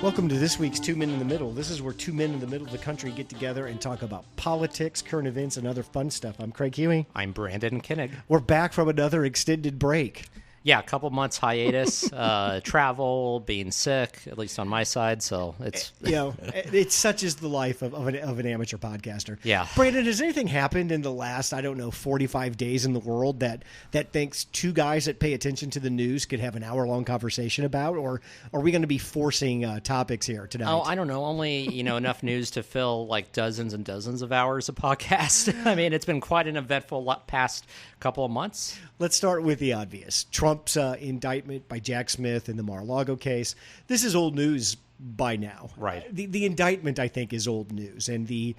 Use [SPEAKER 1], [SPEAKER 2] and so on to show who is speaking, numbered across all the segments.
[SPEAKER 1] Welcome to this week's Two Men in the Middle. This is where two men in the middle of the country get together and talk about politics, current events, and other fun stuff. I'm Craig Huey.
[SPEAKER 2] I'm Brandon Kinnig.
[SPEAKER 1] We're back from another extended break.
[SPEAKER 2] Yeah, a couple months hiatus, travel, being sick, at least on my side. So it's
[SPEAKER 1] it's such is the life of an amateur podcaster.
[SPEAKER 2] Yeah,
[SPEAKER 1] Brandon, has anything happened in the last 45 days in the world that thinks two guys that pay attention to the news could have an hour-long conversation about, or are we going to be forcing topics here tonight?
[SPEAKER 2] Oh, I don't know. Only enough news to fill like dozens and dozens of hours of podcast. I mean, it's been quite an eventful past couple of months.
[SPEAKER 1] Let's start with the obvious. Trump's indictment by Jack Smith in the Mar-a-Lago case. This is old news by now.
[SPEAKER 2] Right.
[SPEAKER 1] The indictment, I think, is old news. And the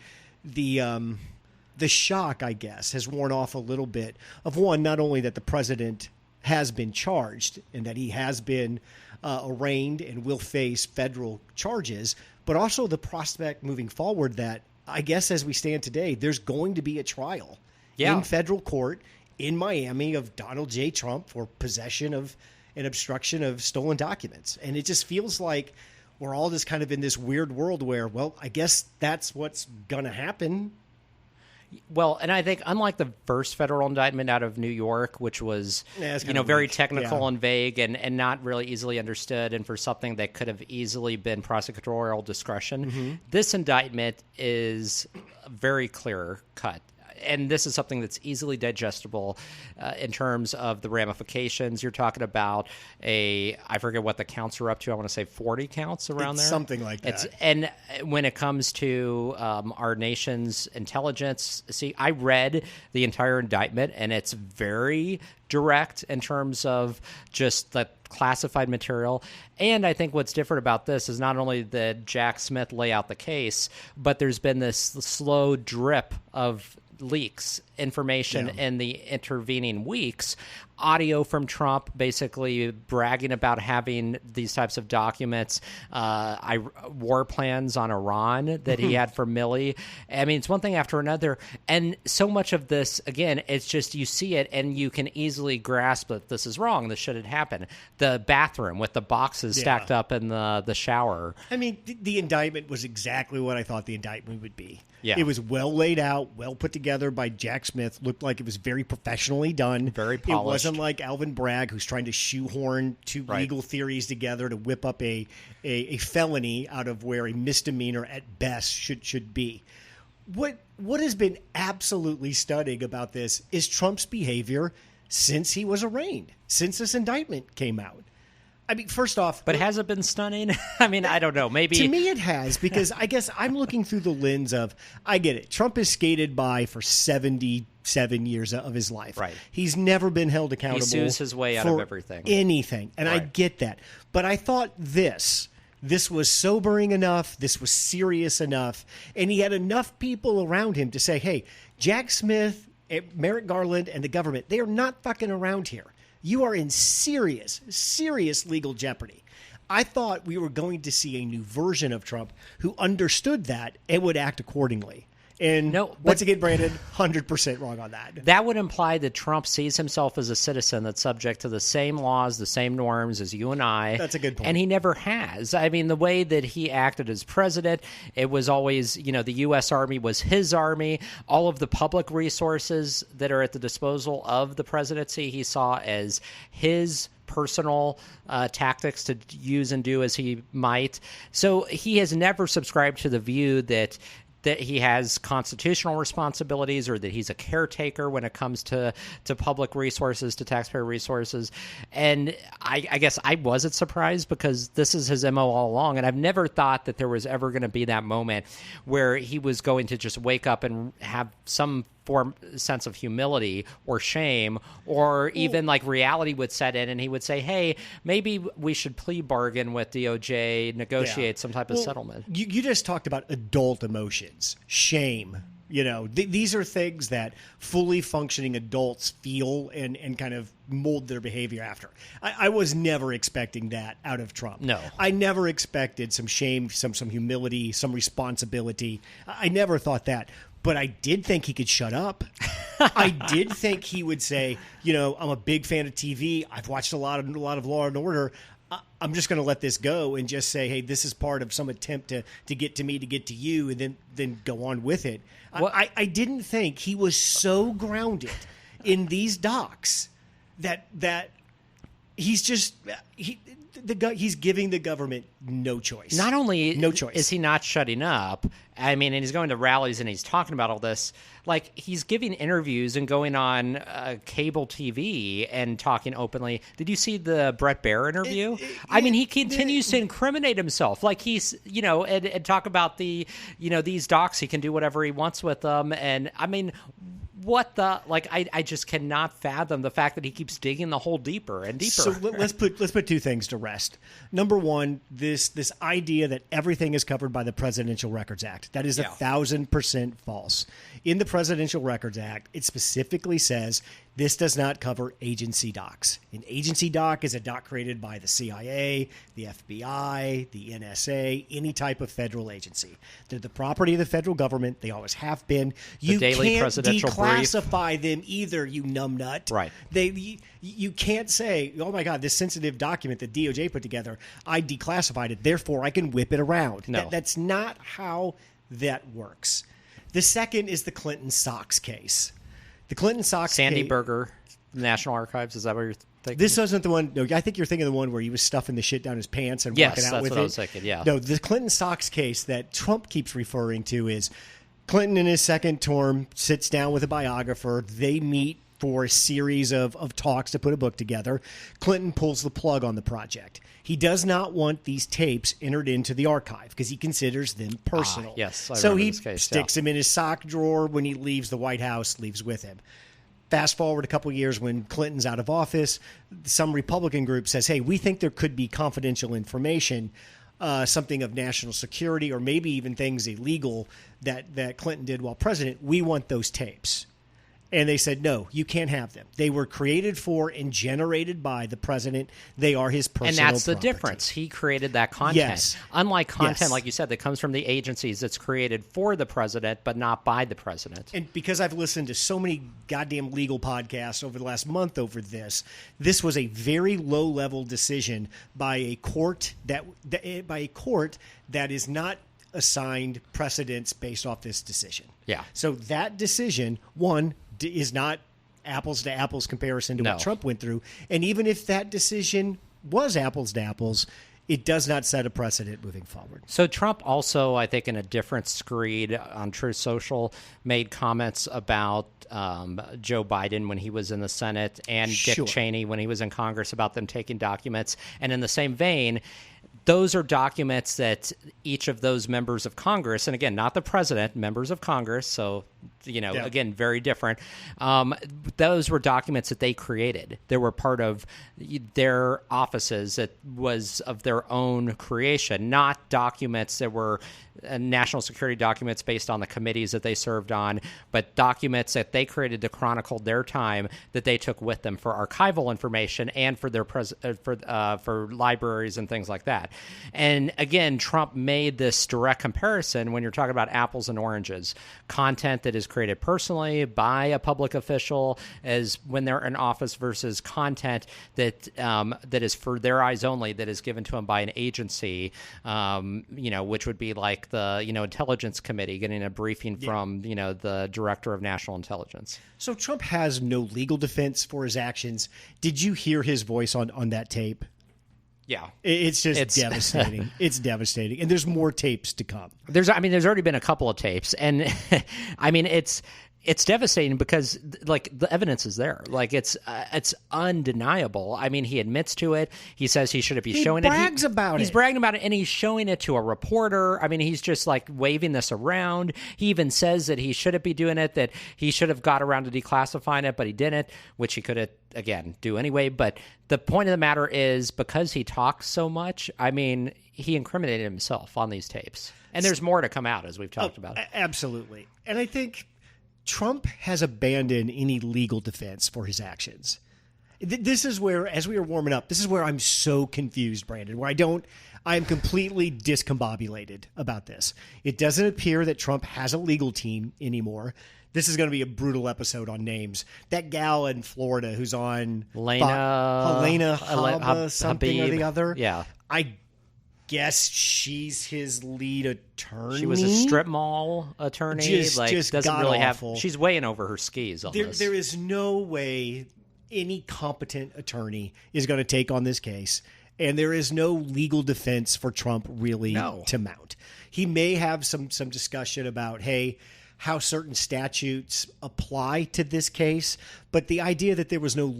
[SPEAKER 1] shock, I guess, has worn off a little bit of one, not only that the president has been charged and that he has been arraigned and will face federal charges, but also the prospect moving forward that, I guess as we stand today, there's going to be a trial in federal court in Miami of Donald J. Trump for possession of and obstruction of stolen documents. And it just feels like we're all just kind of in this weird world where, well, I guess that's what's going to happen.
[SPEAKER 2] Well, and I think unlike the first federal indictment out of New York, which was very technical and vague and not really easily understood, and for something that could have easily been prosecutorial discretion, this indictment is very clear cut. And this is something that's easily digestible in terms of the ramifications. You're talking about I forget what the counts are up to. I want to say 40 counts around there.
[SPEAKER 1] Something like that.
[SPEAKER 2] And when it comes to our nation's intelligence, I read the entire indictment, and it's very direct in terms of just the classified material. And I think what's different about this is not only did Jack Smith lay out the case, but there's been this slow drip of leaks, information in the intervening weeks, audio from Trump basically bragging about having these types of documents, war plans on Iran that he had for Milley. I mean, it's one thing after another. And so much of this, again, it's just you see it and you can easily grasp that this is wrong. This shouldn't happen. The bathroom with the boxes stacked up in the shower.
[SPEAKER 1] I mean, the indictment was exactly what I thought the indictment would be.
[SPEAKER 2] Yeah.
[SPEAKER 1] It was well laid out, well put together by Jack Smith. Looked like it was very professionally done.
[SPEAKER 2] Very polished.
[SPEAKER 1] It wasn't like Alvin Bragg, who's trying to shoehorn two legal theories together to whip up a felony out of where a misdemeanor at best should be. What has been absolutely stunning about this is Trump's behavior since he was arraigned, since this indictment came out. I mean, first off...
[SPEAKER 2] But has it been stunning? I mean, I don't know. Maybe...
[SPEAKER 1] To me it has, because I guess I'm looking through the lens of, I get it. Trump has skated by for 77 years of his life.
[SPEAKER 2] Right.
[SPEAKER 1] He's never been held accountable.
[SPEAKER 2] He sues his way out of everything.
[SPEAKER 1] Anything. And I get that. But I thought this was sobering enough. This was serious enough. And he had enough people around him to say, hey, Jack Smith, Merrick Garland, and the government, they are not fucking around here. You are in serious, serious legal jeopardy. I thought we were going to see a new version of Trump who understood that and would act accordingly. And once again, Brandon, 100% wrong on that.
[SPEAKER 2] That would imply that Trump sees himself as a citizen that's subject to the same laws, the same norms as you and I.
[SPEAKER 1] That's a good point.
[SPEAKER 2] And he never has. I mean, the way that he acted as president, it was always, the U.S. Army was his army. All of the public resources that are at the disposal of the presidency, he saw as his personal tactics to use and do as he might. So he has never subscribed to the view that he has constitutional responsibilities or that he's a caretaker when it comes to public resources, to taxpayer resources. And I guess I wasn't surprised because this is his MO all along. And I've never thought that there was ever going to be that moment where he was going to just wake up and have some sense of humility or shame, or even like reality would set in and he would say, hey, maybe we should plea bargain with DOJ, negotiate some type of settlement.
[SPEAKER 1] You just talked about adult emotions, shame. These are things that fully functioning adults feel and kind of mold their behavior after. I was never expecting that out of Trump.
[SPEAKER 2] No.
[SPEAKER 1] I never expected some shame, some humility, some responsibility. I never thought that. But I did think he could shut up. I did think he would say, I'm a big fan of TV. I've watched a lot of Law and Order. I'm just going to let this go and just say, hey, this is part of some attempt to get to me, to get to you, and then go on with it. I didn't think he was so grounded in these docs that he's just he's giving the government no choice.
[SPEAKER 2] Not only
[SPEAKER 1] no choice
[SPEAKER 2] is he not shutting up, I mean, and he's going to rallies and he's talking about all this, like he's giving interviews and going on cable TV and talking openly. Did you see the Brett Baer interview? I mean, he continues to incriminate himself, like he's, and talk about the, these docs, he can do whatever he wants with them. And I mean, what the, like, I just cannot fathom the fact that he keeps digging the hole deeper and deeper.
[SPEAKER 1] So let's put two things to rest. Number one, this idea that everything is covered by the Presidential Records Act. That is 1,000% false. In the Presidential Records Act, it specifically says this does not cover agency docs. An agency doc is a doc created by the CIA, the FBI, the NSA, any type of federal agency. They're the property of the federal government. They always have been. You can't declassify them either, you numbnut.
[SPEAKER 2] Right.
[SPEAKER 1] You can't say, oh my God, this sensitive document that DOJ put together, I declassified it, therefore I can whip it around.
[SPEAKER 2] No.
[SPEAKER 1] That's not how that works. The second is the Clinton Socks case. The Clinton Socks
[SPEAKER 2] Sandy
[SPEAKER 1] case,
[SPEAKER 2] Berger, National Archives, is that what you're thinking?
[SPEAKER 1] This wasn't the one. No, I think you're thinking of the one where he was stuffing the shit down his pants and walking out with it.
[SPEAKER 2] Yes, that's what I was thinking, yeah.
[SPEAKER 1] No, the Clinton Socks case that Trump keeps referring to is Clinton in his second term sits down with a biographer. They meet for a series of talks to put a book together. Clinton pulls the plug on the project. He does not want these tapes entered into the archive because he considers them personal.
[SPEAKER 2] Yes,
[SPEAKER 1] so he sticks them in his sock drawer when he leaves the White House, leaves with him. Fast forward a couple of years when Clinton's out of office, some Republican group says, hey, we think there could be confidential information, something of national security or maybe even things illegal that Clinton did while president. We want those tapes. And they said, no, you can't have them. They were created for and generated by the president. They are his personal property.
[SPEAKER 2] And that's the difference. He created that content.
[SPEAKER 1] Yes.
[SPEAKER 2] Unlike content, like you said, that comes from the agencies that's created for the president, but not by the president.
[SPEAKER 1] And because I've listened to so many goddamn legal podcasts over the last month over this was a very low-level decision by a court that is not assigned precedence based off this decision.
[SPEAKER 2] Yeah.
[SPEAKER 1] So that decision, one, is not apples to apples comparison to what Trump went through. And even if that decision was apples to apples, it does not set a precedent moving forward.
[SPEAKER 2] So Trump also, I think, in a different screed on Truth Social, made comments about Joe Biden when he was in the Senate and Dick Cheney when he was in Congress about them taking documents. And in the same vein, those are documents that each of those members of Congress, and again, not the president, members of Congress, so, again, very different. Those were documents that they created. They were part of their offices. It was of their own creation, not documents that were national security documents based on the committees that they served on, but documents that they created to chronicle their time that they took with them for archival information and for their for libraries and things like that. And again, Trump made this direct comparison when you're talking about apples and oranges. Content that is created personally by a public official as when they're in office versus content that that is for their eyes only, that is given to them by an agency, which would be like the intelligence committee getting a briefing from the director of national intelligence.
[SPEAKER 1] So Trump has no legal defense for his actions. Did you hear his voice on that tape?
[SPEAKER 2] Yeah,
[SPEAKER 1] it's devastating. It's devastating, and there's more tapes to come.
[SPEAKER 2] There's already been a couple of tapes, and I mean it's devastating because like the evidence is there, like it's undeniable. I mean, he admits to it. He says he shouldn't be showing it.
[SPEAKER 1] He brags about it.
[SPEAKER 2] He's bragging about it, and he's showing it to a reporter. I mean, he's just like waving this around. He even says that he shouldn't be doing it, that he should have got around to declassifying it, but he didn't, which he could have, again, do anyway. But the point of the matter is, because he talks so much, I mean, he incriminated himself on these tapes. And there's more to come out, as we've talked about.
[SPEAKER 1] Absolutely. And I think Trump has abandoned any legal defense for his actions. This is where, as we were warming up, this is where I'm so confused, Brandon, where I am completely discombobulated about this. It doesn't appear that Trump has a legal team anymore. This is going to be a brutal episode on names. That gal in Florida who's on Helena something or the other.
[SPEAKER 2] Yeah.
[SPEAKER 1] I guess she's his lead attorney.
[SPEAKER 2] She was a strip mall attorney.
[SPEAKER 1] Just
[SPEAKER 2] doesn't really
[SPEAKER 1] awful.
[SPEAKER 2] She's way in over her skis on this.
[SPEAKER 1] There is no way any competent attorney is going to take on this case. And there is no legal defense for Trump really to mount. He may have some discussion about, hey, how certain statutes apply to this case, but the idea that there was no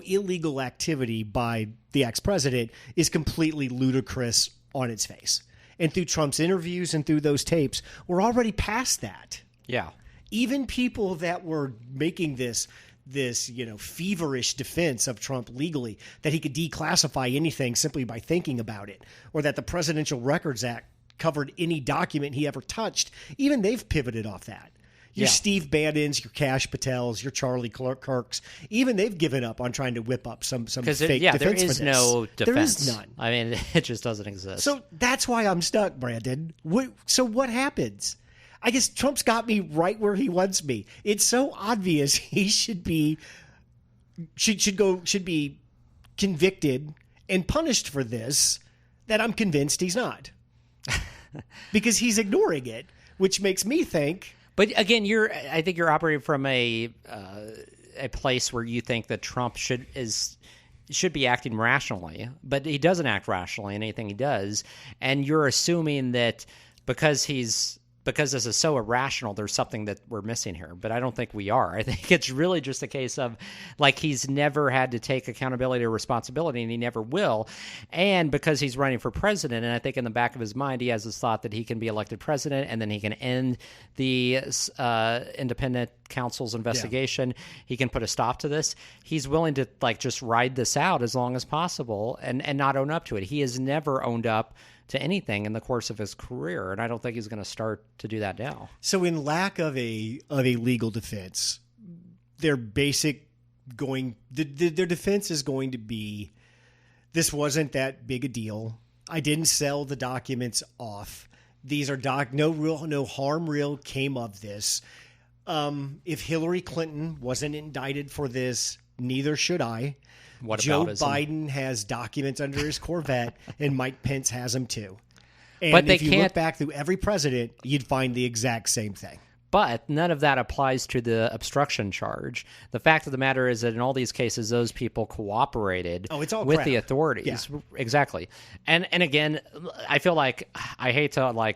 [SPEAKER 1] illegal activity by the ex-president is completely ludicrous on its face. And through Trump's interviews and through those tapes, we're already past that.
[SPEAKER 2] Yeah.
[SPEAKER 1] Even people that were making this feverish defense of Trump legally, that he could declassify anything simply by thinking about it, or that the Presidential Records Act covered any document he ever touched, even they've pivoted off that. Your Steve Bannons, your Kash Patels, your Charlie Kirks, even they've given up on trying to whip up some fake defense
[SPEAKER 2] there is
[SPEAKER 1] for this.
[SPEAKER 2] no defense.
[SPEAKER 1] There is none.
[SPEAKER 2] I mean, it just doesn't exist.
[SPEAKER 1] So that's why I'm stuck, Brandon. So what happens? I guess Trump's got me right where he wants me. It's so obvious he should be convicted and punished for this that I'm convinced he's not. Because he's ignoring it, which makes me think.
[SPEAKER 2] But again, I think you're operating from a place where you think that Trump should be acting rationally, but he doesn't act rationally in anything he does, and you're assuming that because this is so irrational, there's something that we're missing here. But I don't think we are. I think it's really just a case of, like, he's never had to take accountability or responsibility, and he never will. And because he's running for president, and I think in the back of his mind, he has this thought that he can be elected president, and then he can end the independent counsel's investigation. Yeah. He can put a stop to this. He's willing to, just ride this out as long as possible and not own up to it. He has never owned up to anything in the course of his career, and I don't think he's going to start to do that now.
[SPEAKER 1] So in lack of a legal defense, their defense is going to be, this wasn't that big a deal. I didn't sell the documents off. These are no harm real came of this. If Hillary Clinton wasn't indicted for this, neither should I. Joe Biden has documents under his Corvette, and Mike Pence has them too. And
[SPEAKER 2] but
[SPEAKER 1] if you look back through every president, you'd find the exact same thing.
[SPEAKER 2] But none of that applies to the obstruction charge. The fact of the matter is that in all these cases, those people cooperated with the authorities.
[SPEAKER 1] Yeah.
[SPEAKER 2] Exactly. And again, I feel like I hate to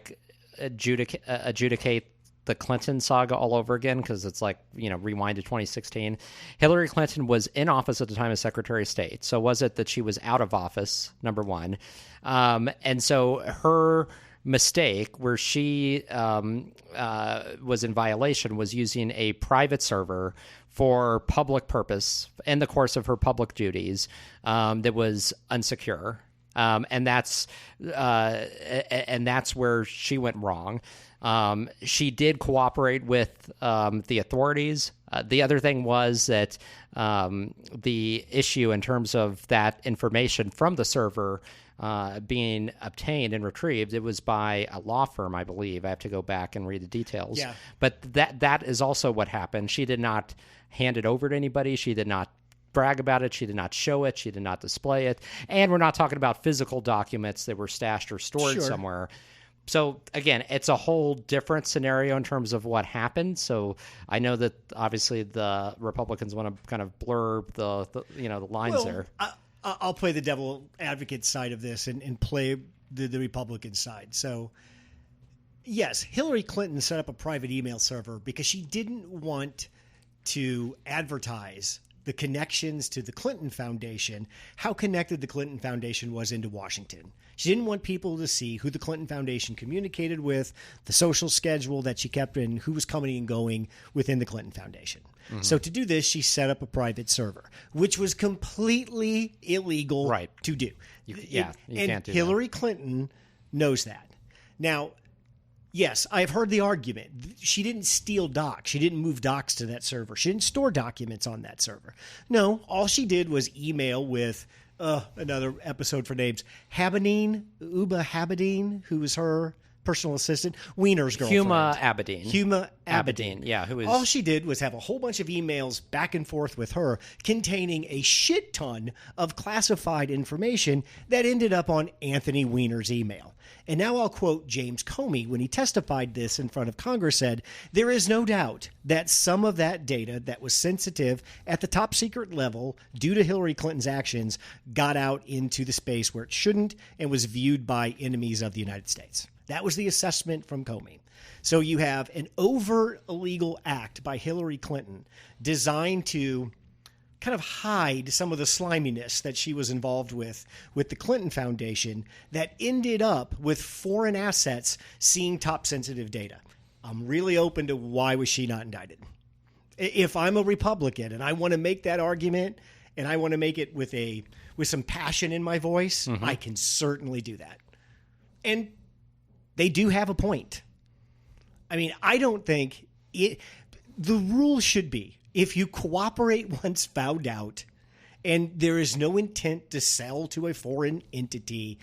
[SPEAKER 2] adjudicate the Clinton saga all over again, because it's rewind to 2016. Hillary Clinton was in office at the time as Secretary of State. So was it that she was out of office, number one? And so her mistake where she was in violation was using a private server for public purpose in the course of her public duties that was unsecure. And that's where she went wrong. She did cooperate with the authorities. The other thing was that the issue in terms of that information from the server being obtained and retrieved, it was by a law firm, I believe. I have to go back and read the details.
[SPEAKER 1] Yeah.
[SPEAKER 2] But that is also what happened. She did not hand it over to anybody. She did not brag about it. She did not show it. She did not display it. And we're not talking about physical documents that were stashed or stored somewhere. So, again, it's a whole different scenario in terms of what happened. So I know that obviously the Republicans want to kind of blur the lines there.
[SPEAKER 1] I'll play the devil advocate side of this and play the Republican side. So, yes, Hillary Clinton set up a private email server because she didn't want to advertise the connections to the Clinton Foundation, how connected the Clinton Foundation was into Washington. She didn't want people to see who the Clinton Foundation communicated with, the social schedule that she kept in, who was coming and going within the Clinton Foundation. Mm-hmm. So to do this, she set up a private server, which was completely illegal to do.
[SPEAKER 2] You can't do
[SPEAKER 1] Hillary Clinton knows that. Now, Yes, I've heard the argument. She didn't steal docs. She didn't move docs to that server. She didn't store documents on that server. No, all she did was email with another episode for names. Uba Habadine, who was her personal assistant, Wiener's girlfriend.
[SPEAKER 2] Huma Abedin.
[SPEAKER 1] Huma Abedin.
[SPEAKER 2] Yeah, who is...
[SPEAKER 1] All she did was have a whole bunch of emails back and forth with her containing a shit ton of classified information that ended up on Anthony Wiener's email. And now I'll quote James Comey when he testified this in front of Congress, said, "There is no doubt that some of that data that was sensitive at the top secret level due to Hillary Clinton's actions got out into the space where it shouldn't and was viewed by enemies of the United States." That was the assessment from Comey. So you have an overt illegal act by Hillary Clinton designed to kind of hide some of the sliminess that she was involved with the Clinton Foundation that ended up with foreign assets seeing top sensitive data. I'm really open to why was she not indicted. If I'm a Republican and I want to make that argument and I want to make it with some passion in my voice, I can certainly do that. And they do have a point. I mean, I don't think the rule should be if you cooperate once found out and there is no intent to sell to a foreign entity,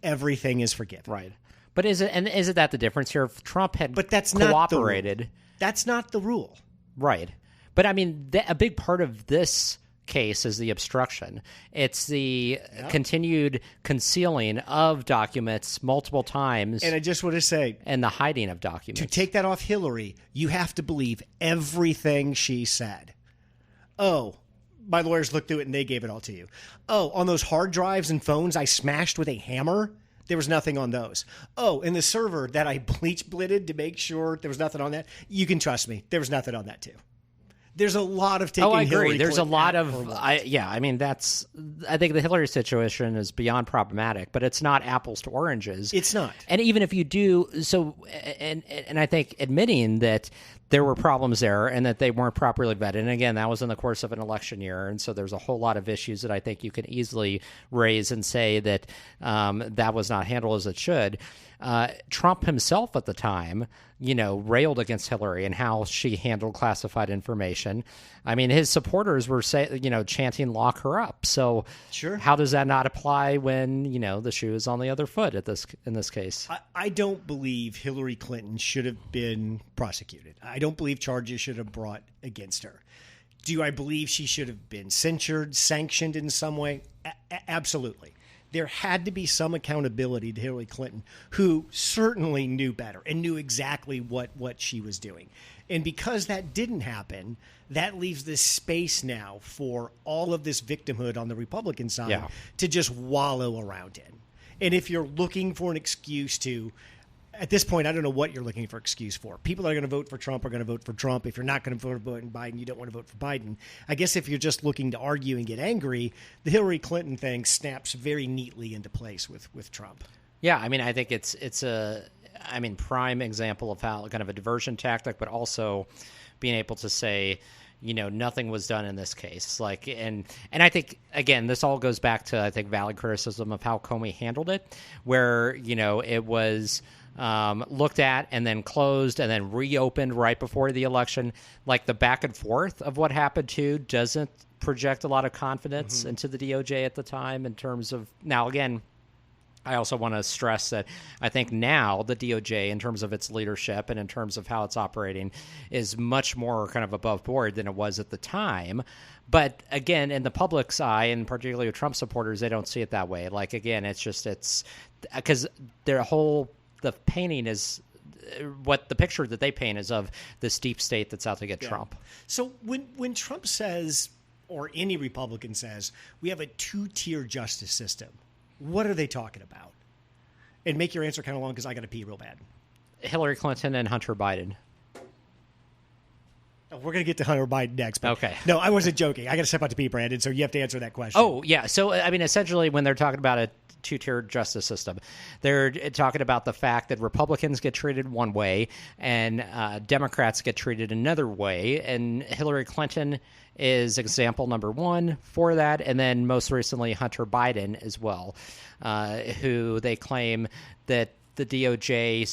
[SPEAKER 1] everything is forgiven.
[SPEAKER 2] Right. But isn't that the difference here? If Trump had
[SPEAKER 1] that's
[SPEAKER 2] cooperated...
[SPEAKER 1] That's not the rule.
[SPEAKER 2] Right. But I mean, a big part of this case is the obstruction. It's the continued concealing of documents multiple times.
[SPEAKER 1] And I just want to say...
[SPEAKER 2] And the hiding of documents.
[SPEAKER 1] To take that off Hillary, you have to believe everything she said. Oh, my lawyers looked through it and they gave it all to you. Oh, on those hard drives and phones I smashed with a hammer, there was nothing on those. Oh, in the server that I bleach-blitted to make sure there was nothing on that, you can trust me, there was nothing on that too. There's a lot of taking.
[SPEAKER 2] I agree.
[SPEAKER 1] Hillary
[SPEAKER 2] There's
[SPEAKER 1] Clinton
[SPEAKER 2] a lot
[SPEAKER 1] at
[SPEAKER 2] of.
[SPEAKER 1] her word.
[SPEAKER 2] I mean, I think the Hillary situation is beyond problematic, but it's not apples to oranges.
[SPEAKER 1] It's not.
[SPEAKER 2] And even if you do, and I think admitting that there were problems there and that they weren't properly vetted. And again, that was in the course of an election year, and so there's a whole lot of issues that I think you can easily raise and say that that was not handled as it should. Trump himself at the time, railed against Hillary and how she handled classified information. I mean, his supporters were chanting "lock her up." So,
[SPEAKER 1] sure,
[SPEAKER 2] how does that not apply when the shoe is on the other foot in this case?
[SPEAKER 1] I don't believe Hillary Clinton should have been prosecuted. I don't believe charges should have brought against her. Do I believe she should have been censured, sanctioned in some way? Absolutely. There had to be some accountability to Hillary Clinton, who certainly knew better and knew exactly what she was doing. And because that didn't happen, that leaves this space now for all of this victimhood on the Republican side to just wallow around in. And if you're looking for an excuse to... At this point, I don't know what you're looking for excuse for. People that are going to vote for Trump are going to vote for Trump. If you're not going to vote for Biden, you don't want to vote for Biden. I guess if you're just looking to argue and get angry, the Hillary Clinton thing snaps very neatly into place with Trump.
[SPEAKER 2] Yeah, I mean, I think it's a prime example of how kind of a diversion tactic, but also being able to say, nothing was done in this case. And I think, again, this all goes back to, I think, valid criticism of how Comey handled it, where, it was looked at and then closed and then reopened right before the election. Like the back and forth of what happened too doesn't project a lot of confidence into the DOJ at the time in terms of, now again, I also want to stress that I think now the DOJ, in terms of its leadership and in terms of how it's operating, is much more kind of above board than it was at the time. But again, in the public's eye, and particularly with Trump supporters, they don't see it that way. Like, again, it's because the painting is what the picture that they paint is of this deep state that's out to get Trump.
[SPEAKER 1] So when Trump says, or any Republican says, we have a two-tier justice system, what are they talking about? And make your answer kind of long because I got to pee real bad.
[SPEAKER 2] Hillary Clinton and Hunter Biden.
[SPEAKER 1] Oh, we're going to get to Hunter Biden next. But
[SPEAKER 2] okay.
[SPEAKER 1] No, I wasn't joking. I got to step out to pee, Brandon, so you have to answer that question.
[SPEAKER 2] Oh, yeah. So, I mean, essentially, when they're talking about a two-tier justice system, they're talking about the fact that Republicans get treated one way and Democrats get treated another way. And Hillary Clinton is example number one for that. And then most recently, Hunter Biden as well, who they claim that the DOJ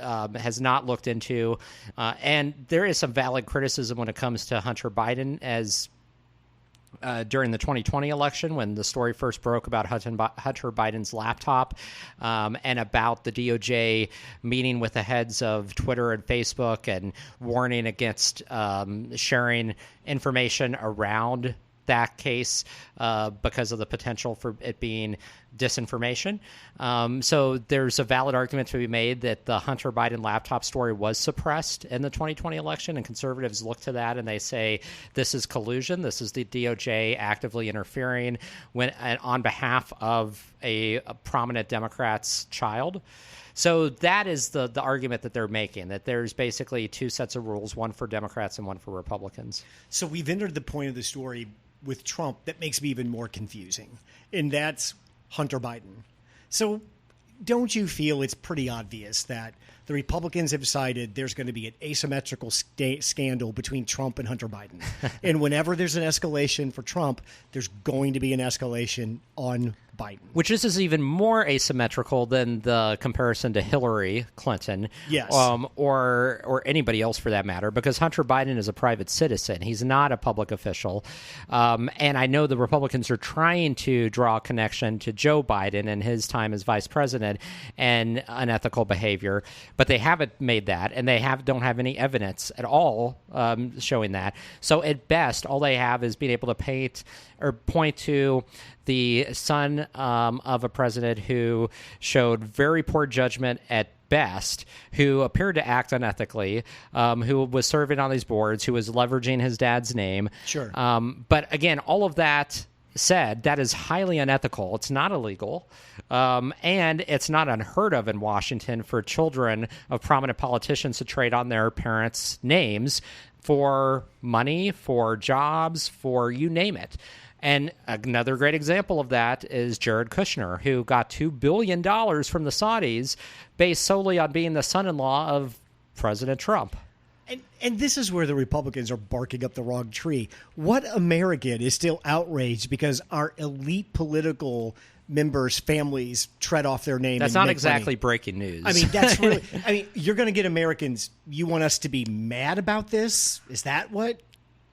[SPEAKER 2] has not looked into. And there is some valid criticism when it comes to Hunter Biden as during the 2020 election, when the story first broke about Hunter Biden's laptop and about the DOJ meeting with the heads of Twitter and Facebook and warning against sharing information around that case because of the potential for it being disinformation. So there's a valid argument to be made that the Hunter Biden laptop story was suppressed in the 2020 election, and conservatives look to that and they say this is collusion. This is the DOJ actively interfering on behalf of a prominent Democrat's child. So that is the argument that they're making, that there's basically two sets of rules, one for Democrats and one for Republicans.
[SPEAKER 1] So we've entered the point of the story with Trump that makes me even more confusing, and that's Hunter Biden. So don't you feel it's pretty obvious that the Republicans have decided there's going to be an asymmetrical scandal between Trump and Hunter Biden? And whenever there's an escalation for Trump, there's going to be an escalation on Biden.
[SPEAKER 2] Which is even more asymmetrical than the comparison to Hillary Clinton,
[SPEAKER 1] yes,
[SPEAKER 2] or anybody else for that matter, because Hunter Biden is a private citizen. He's not a public official. And I know the Republicans are trying to draw a connection to Joe Biden and his time as vice president and unethical behavior, but they haven't made that, and they don't have any evidence at all showing that. So at best, all they have is being able to paint or point to the son of a president who showed very poor judgment at best, who appeared to act unethically, who was serving on these boards, who was leveraging his dad's name.
[SPEAKER 1] Sure.
[SPEAKER 2] But again, all of that said, that is highly unethical. It's not illegal. And it's not unheard of in Washington for children of prominent politicians to trade on their parents' names for money, for jobs, for you name it. And another great example of that is Jared Kushner, who got $2 billion from the Saudis based solely on being the son-in-law of President Trump.
[SPEAKER 1] And this is where the Republicans are barking up the wrong tree. What American is still outraged because our elite political members' families tread off their name?
[SPEAKER 2] That's
[SPEAKER 1] and
[SPEAKER 2] not
[SPEAKER 1] make
[SPEAKER 2] exactly
[SPEAKER 1] money?
[SPEAKER 2] breaking news.
[SPEAKER 1] I mean, that's really, you're going to get Americans. You want us to be mad about this? Is that what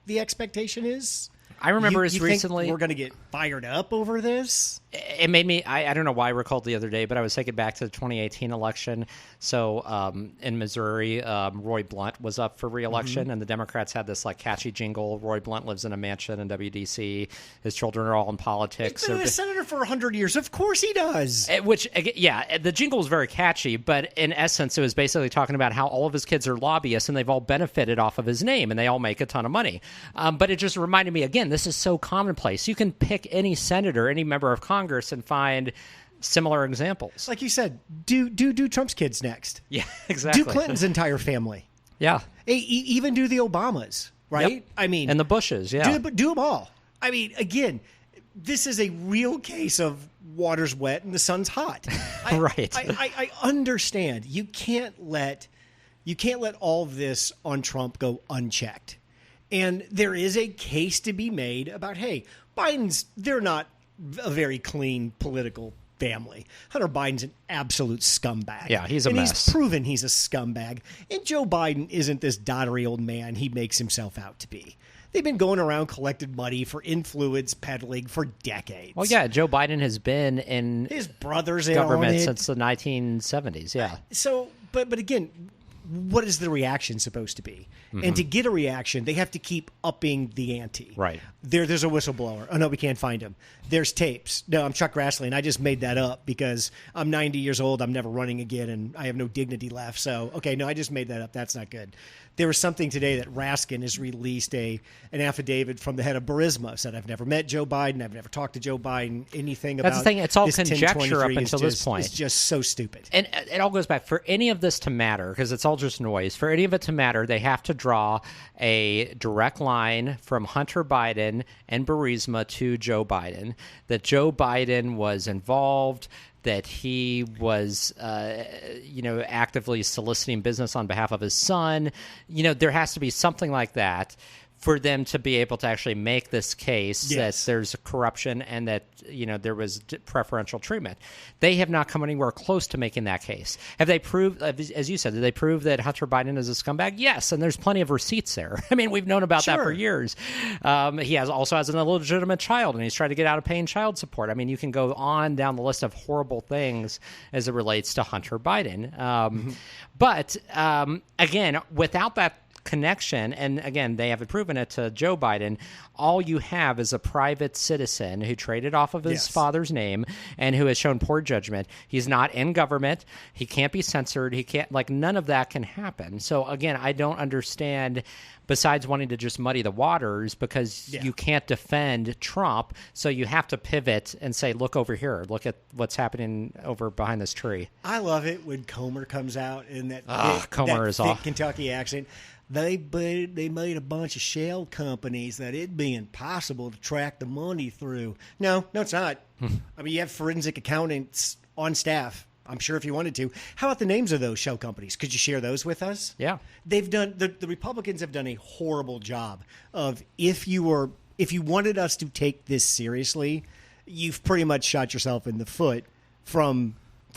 [SPEAKER 1] the expectation is?
[SPEAKER 2] I remember
[SPEAKER 1] you
[SPEAKER 2] recently
[SPEAKER 1] think we're going to get fired up over this.
[SPEAKER 2] It made me, I don't know why I recalled the other day, but I was thinking back to the 2018 election. So in Missouri, Roy Blunt was up for re-election, and the Democrats had this like catchy jingle. Roy Blunt lives in a mansion in WDC. His children are all in politics.
[SPEAKER 1] He's been a senator for 100 years. Of course he does.
[SPEAKER 2] The jingle was very catchy, but in essence, it was basically talking about how all of his kids are lobbyists and they've all benefited off of his name and they all make a ton of money. But it just reminded me, again, this is so commonplace. You can pick any senator, any member of Congress, and find similar examples.
[SPEAKER 1] Like you said, do Trump's kids next.
[SPEAKER 2] Yeah, exactly.
[SPEAKER 1] Do Clinton's entire family.
[SPEAKER 2] Yeah.
[SPEAKER 1] Even do the Obamas, right?
[SPEAKER 2] Yep.
[SPEAKER 1] I mean,
[SPEAKER 2] and the Bushes, yeah.
[SPEAKER 1] Do them all. I mean, again, this is a real case of water's wet and the sun's hot.
[SPEAKER 2] Right.
[SPEAKER 1] I understand. You can't let all of this on Trump go unchecked. And there is a case to be made about, hey, they're not a very clean political family. Hunter Biden's an absolute scumbag.
[SPEAKER 2] Yeah, he's a mess.
[SPEAKER 1] He's proven he's a scumbag. And Joe Biden isn't this doddery old man he makes himself out to be. They've been going around collecting money for influence peddling for decades.
[SPEAKER 2] Well, yeah, Joe Biden has been in
[SPEAKER 1] his brother's
[SPEAKER 2] government since the 1970s, yeah.
[SPEAKER 1] So, but again, what is the reaction supposed to be? Mm-hmm. And to get a reaction, they have to keep upping the ante.
[SPEAKER 2] Right.
[SPEAKER 1] There's a whistleblower. Oh, no, we can't find him. There's tapes. No, I'm Chuck Grassley, and I just made that up because I'm 90 years old. I'm never running again, and I have no dignity left. So, okay, no, I just made that up. That's not good. There was something today that Raskin has released an affidavit from the head of Burisma, said, I've never met Joe Biden. I've never talked to Joe Biden. Anything about
[SPEAKER 2] That's the thing. It's all
[SPEAKER 1] this
[SPEAKER 2] conjecture up until this
[SPEAKER 1] just,
[SPEAKER 2] point.
[SPEAKER 1] It's just so stupid.
[SPEAKER 2] And it all goes back. For any of this to matter, because it's all just noise, for any of it to matter, they have to draw a direct line from Hunter Biden and Burisma to Joe Biden, that Joe Biden was involved, that he was, actively soliciting business on behalf of his son. There has to be something like that for them to be able to actually make this case
[SPEAKER 1] Yes.
[SPEAKER 2] that there's corruption and that there was preferential treatment. They have not come anywhere close to making that case. Have they proved, as you said, did they prove that Hunter Biden is a scumbag? Yes, and there's plenty of receipts there. I mean, we've known about that for years. He also has an illegitimate child, and he's trying to get out of paying child support. I mean, you can go on down the list of horrible things as it relates to Hunter Biden. But again, without that connection, and again, they haven't proven it to Joe Biden, all you have is a private citizen who traded off of his father's name and who has shown poor judgment. He's not in government. He can't be censored. He can't, none of that can happen. So again, I don't understand, besides wanting to just muddy the waters, because you can't defend Trump, so you have to pivot and say, look over here. Look at what's happening over behind this tree.
[SPEAKER 1] I love it when Comer comes out in that thick Kentucky accent. They made a bunch of shell companies that it'd be impossible to track the money through. No, it's not. I mean, you have forensic accountants on staff. I'm sure if you wanted to. How about the names of those shell companies? Could you share those with us?
[SPEAKER 2] Yeah.
[SPEAKER 1] They've done the Republicans have done a horrible job of, if you wanted us to take this seriously, you've pretty much shot yourself in the foot from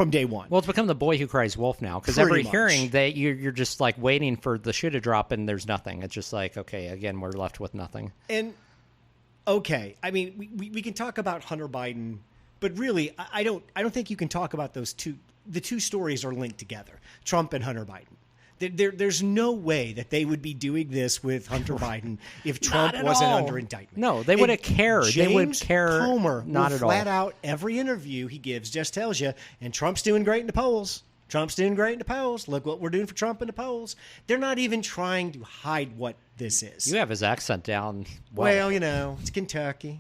[SPEAKER 1] day one.
[SPEAKER 2] Well, it's become the boy who cries wolf now, because every hearing you're just waiting for the shoe to drop, and there's nothing. It's just okay, again, we're left with nothing.
[SPEAKER 1] And okay, I mean, we can talk about Hunter Biden, but really, I don't think you can talk about those two. The two stories are linked together: Trump and Hunter Biden. There's no way that they would be doing this with Hunter Biden if Trump wasn't under indictment.
[SPEAKER 2] No, they wouldn't care. They would care.
[SPEAKER 1] Comer
[SPEAKER 2] not
[SPEAKER 1] will
[SPEAKER 2] at
[SPEAKER 1] flat
[SPEAKER 2] all.
[SPEAKER 1] out, every interview he gives just tells you, and Trump's doing great in the polls. Trump's doing great in the polls. Look what we're doing for Trump in the polls. They're not even trying to hide what this is.
[SPEAKER 2] You have his accent down
[SPEAKER 1] well. It's Kentucky.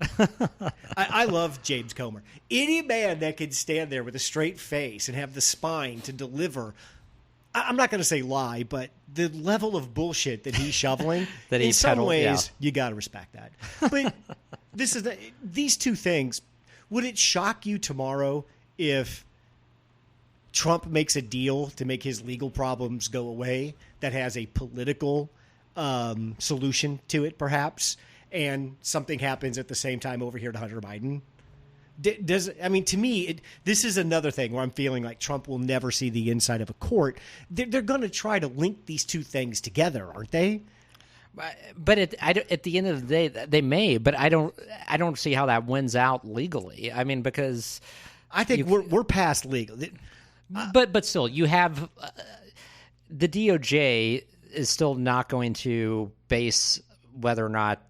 [SPEAKER 1] I love James Comer. Any man that can stand there with a straight face and have the spine to deliver, I'm not going to say lie, but the level of bullshit that he's shoveling,
[SPEAKER 2] that he
[SPEAKER 1] in some
[SPEAKER 2] peddled,
[SPEAKER 1] ways, you got to respect that. But these two things, would it shock you tomorrow if Trump makes a deal to make his legal problems go away that has a political solution to it, perhaps, and something happens at the same time over here to Hunter Biden? To me, this is another thing where I'm feeling like Trump will never see the inside of a court. They're going to try to link these two things together, aren't they?
[SPEAKER 2] But at the end of the day, they may. But I don't see how that wins out legally. I mean, because
[SPEAKER 1] I think we're past legal.
[SPEAKER 2] But still, you have the DOJ is still not going to base whether or not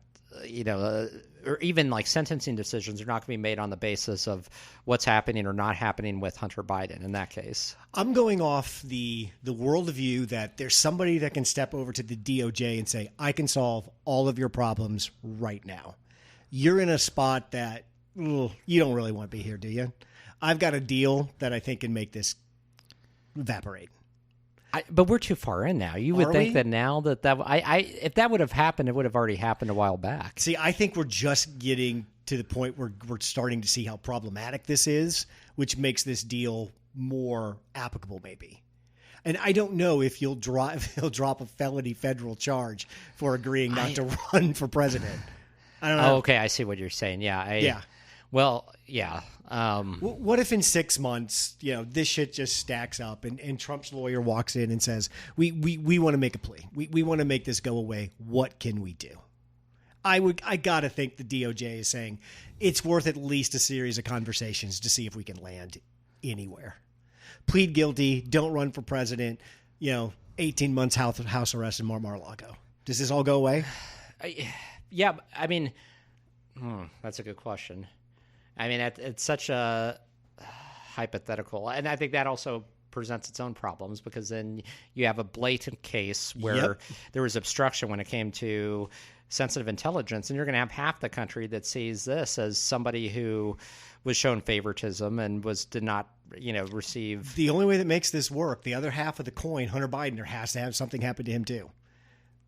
[SPEAKER 2] or even sentencing decisions are not going to be made on the basis of what's happening or not happening with Hunter Biden in that case.
[SPEAKER 1] I'm going off the worldview that there's somebody that can step over to the DOJ and say, I can solve all of your problems right now. You're in a spot that you don't really want to be here, do you? I've got a deal that I think can make this evaporate.
[SPEAKER 2] But we're too far in now. You would think that now that if that would have happened, it would have already happened a while back.
[SPEAKER 1] See, I think we're just getting to the point where we're starting to see how problematic this is, which makes this deal more applicable, maybe. And I don't know if he'll drop a felony federal charge for agreeing not to run for president. I don't know.
[SPEAKER 2] Oh, okay, I see what you're saying. Yeah.
[SPEAKER 1] Yeah.
[SPEAKER 2] Well, yeah.
[SPEAKER 1] What if in 6 months, this shit just stacks up and Trump's lawyer walks in and says, we want to make a plea. We want to make this go away. What can we do? I got to think the DOJ is saying it's worth at least a series of conversations to see if we can land anywhere. Plead guilty. Don't run for president. 18 months house arrest in Mar-a-Lago. Does this all go away?
[SPEAKER 2] Yeah. I mean, that's a good question. I mean, it's such a hypothetical. And I think that also presents its own problems, because then you have a blatant case where there was obstruction when it came to sensitive intelligence, and you're going to have half the country that sees this as somebody who was shown favoritism and did not receive.
[SPEAKER 1] The only way that makes this work, the other half of the coin, Hunter Biden, there has to have something happen to him too.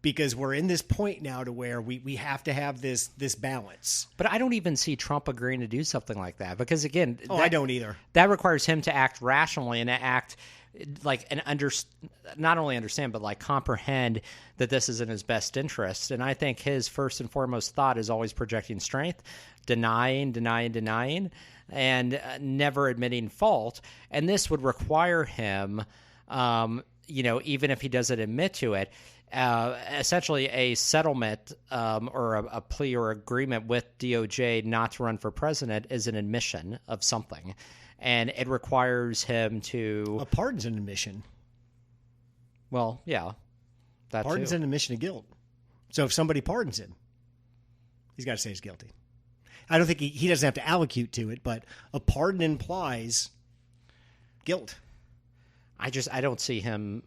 [SPEAKER 1] Because we're in this point now to where we have to have this balance.
[SPEAKER 2] But I don't even see Trump agreeing to do something like that. Because, again...
[SPEAKER 1] I don't either.
[SPEAKER 2] That requires him to act rationally and to act not only understand, but like comprehend that this is in his best interest. And I think his first and foremost thought is always projecting strength, denying, and never admitting fault. And this would require him, even if he doesn't admit to it, essentially a settlement or a plea or agreement with DOJ not to run for president is an admission of something. And it requires him to...
[SPEAKER 1] A pardon's an admission.
[SPEAKER 2] Well, yeah.
[SPEAKER 1] Pardon's an admission of guilt. So if somebody pardons him, he's got to say he's guilty. I don't think he doesn't have to allocute to it, but a pardon implies guilt. I
[SPEAKER 2] don't see him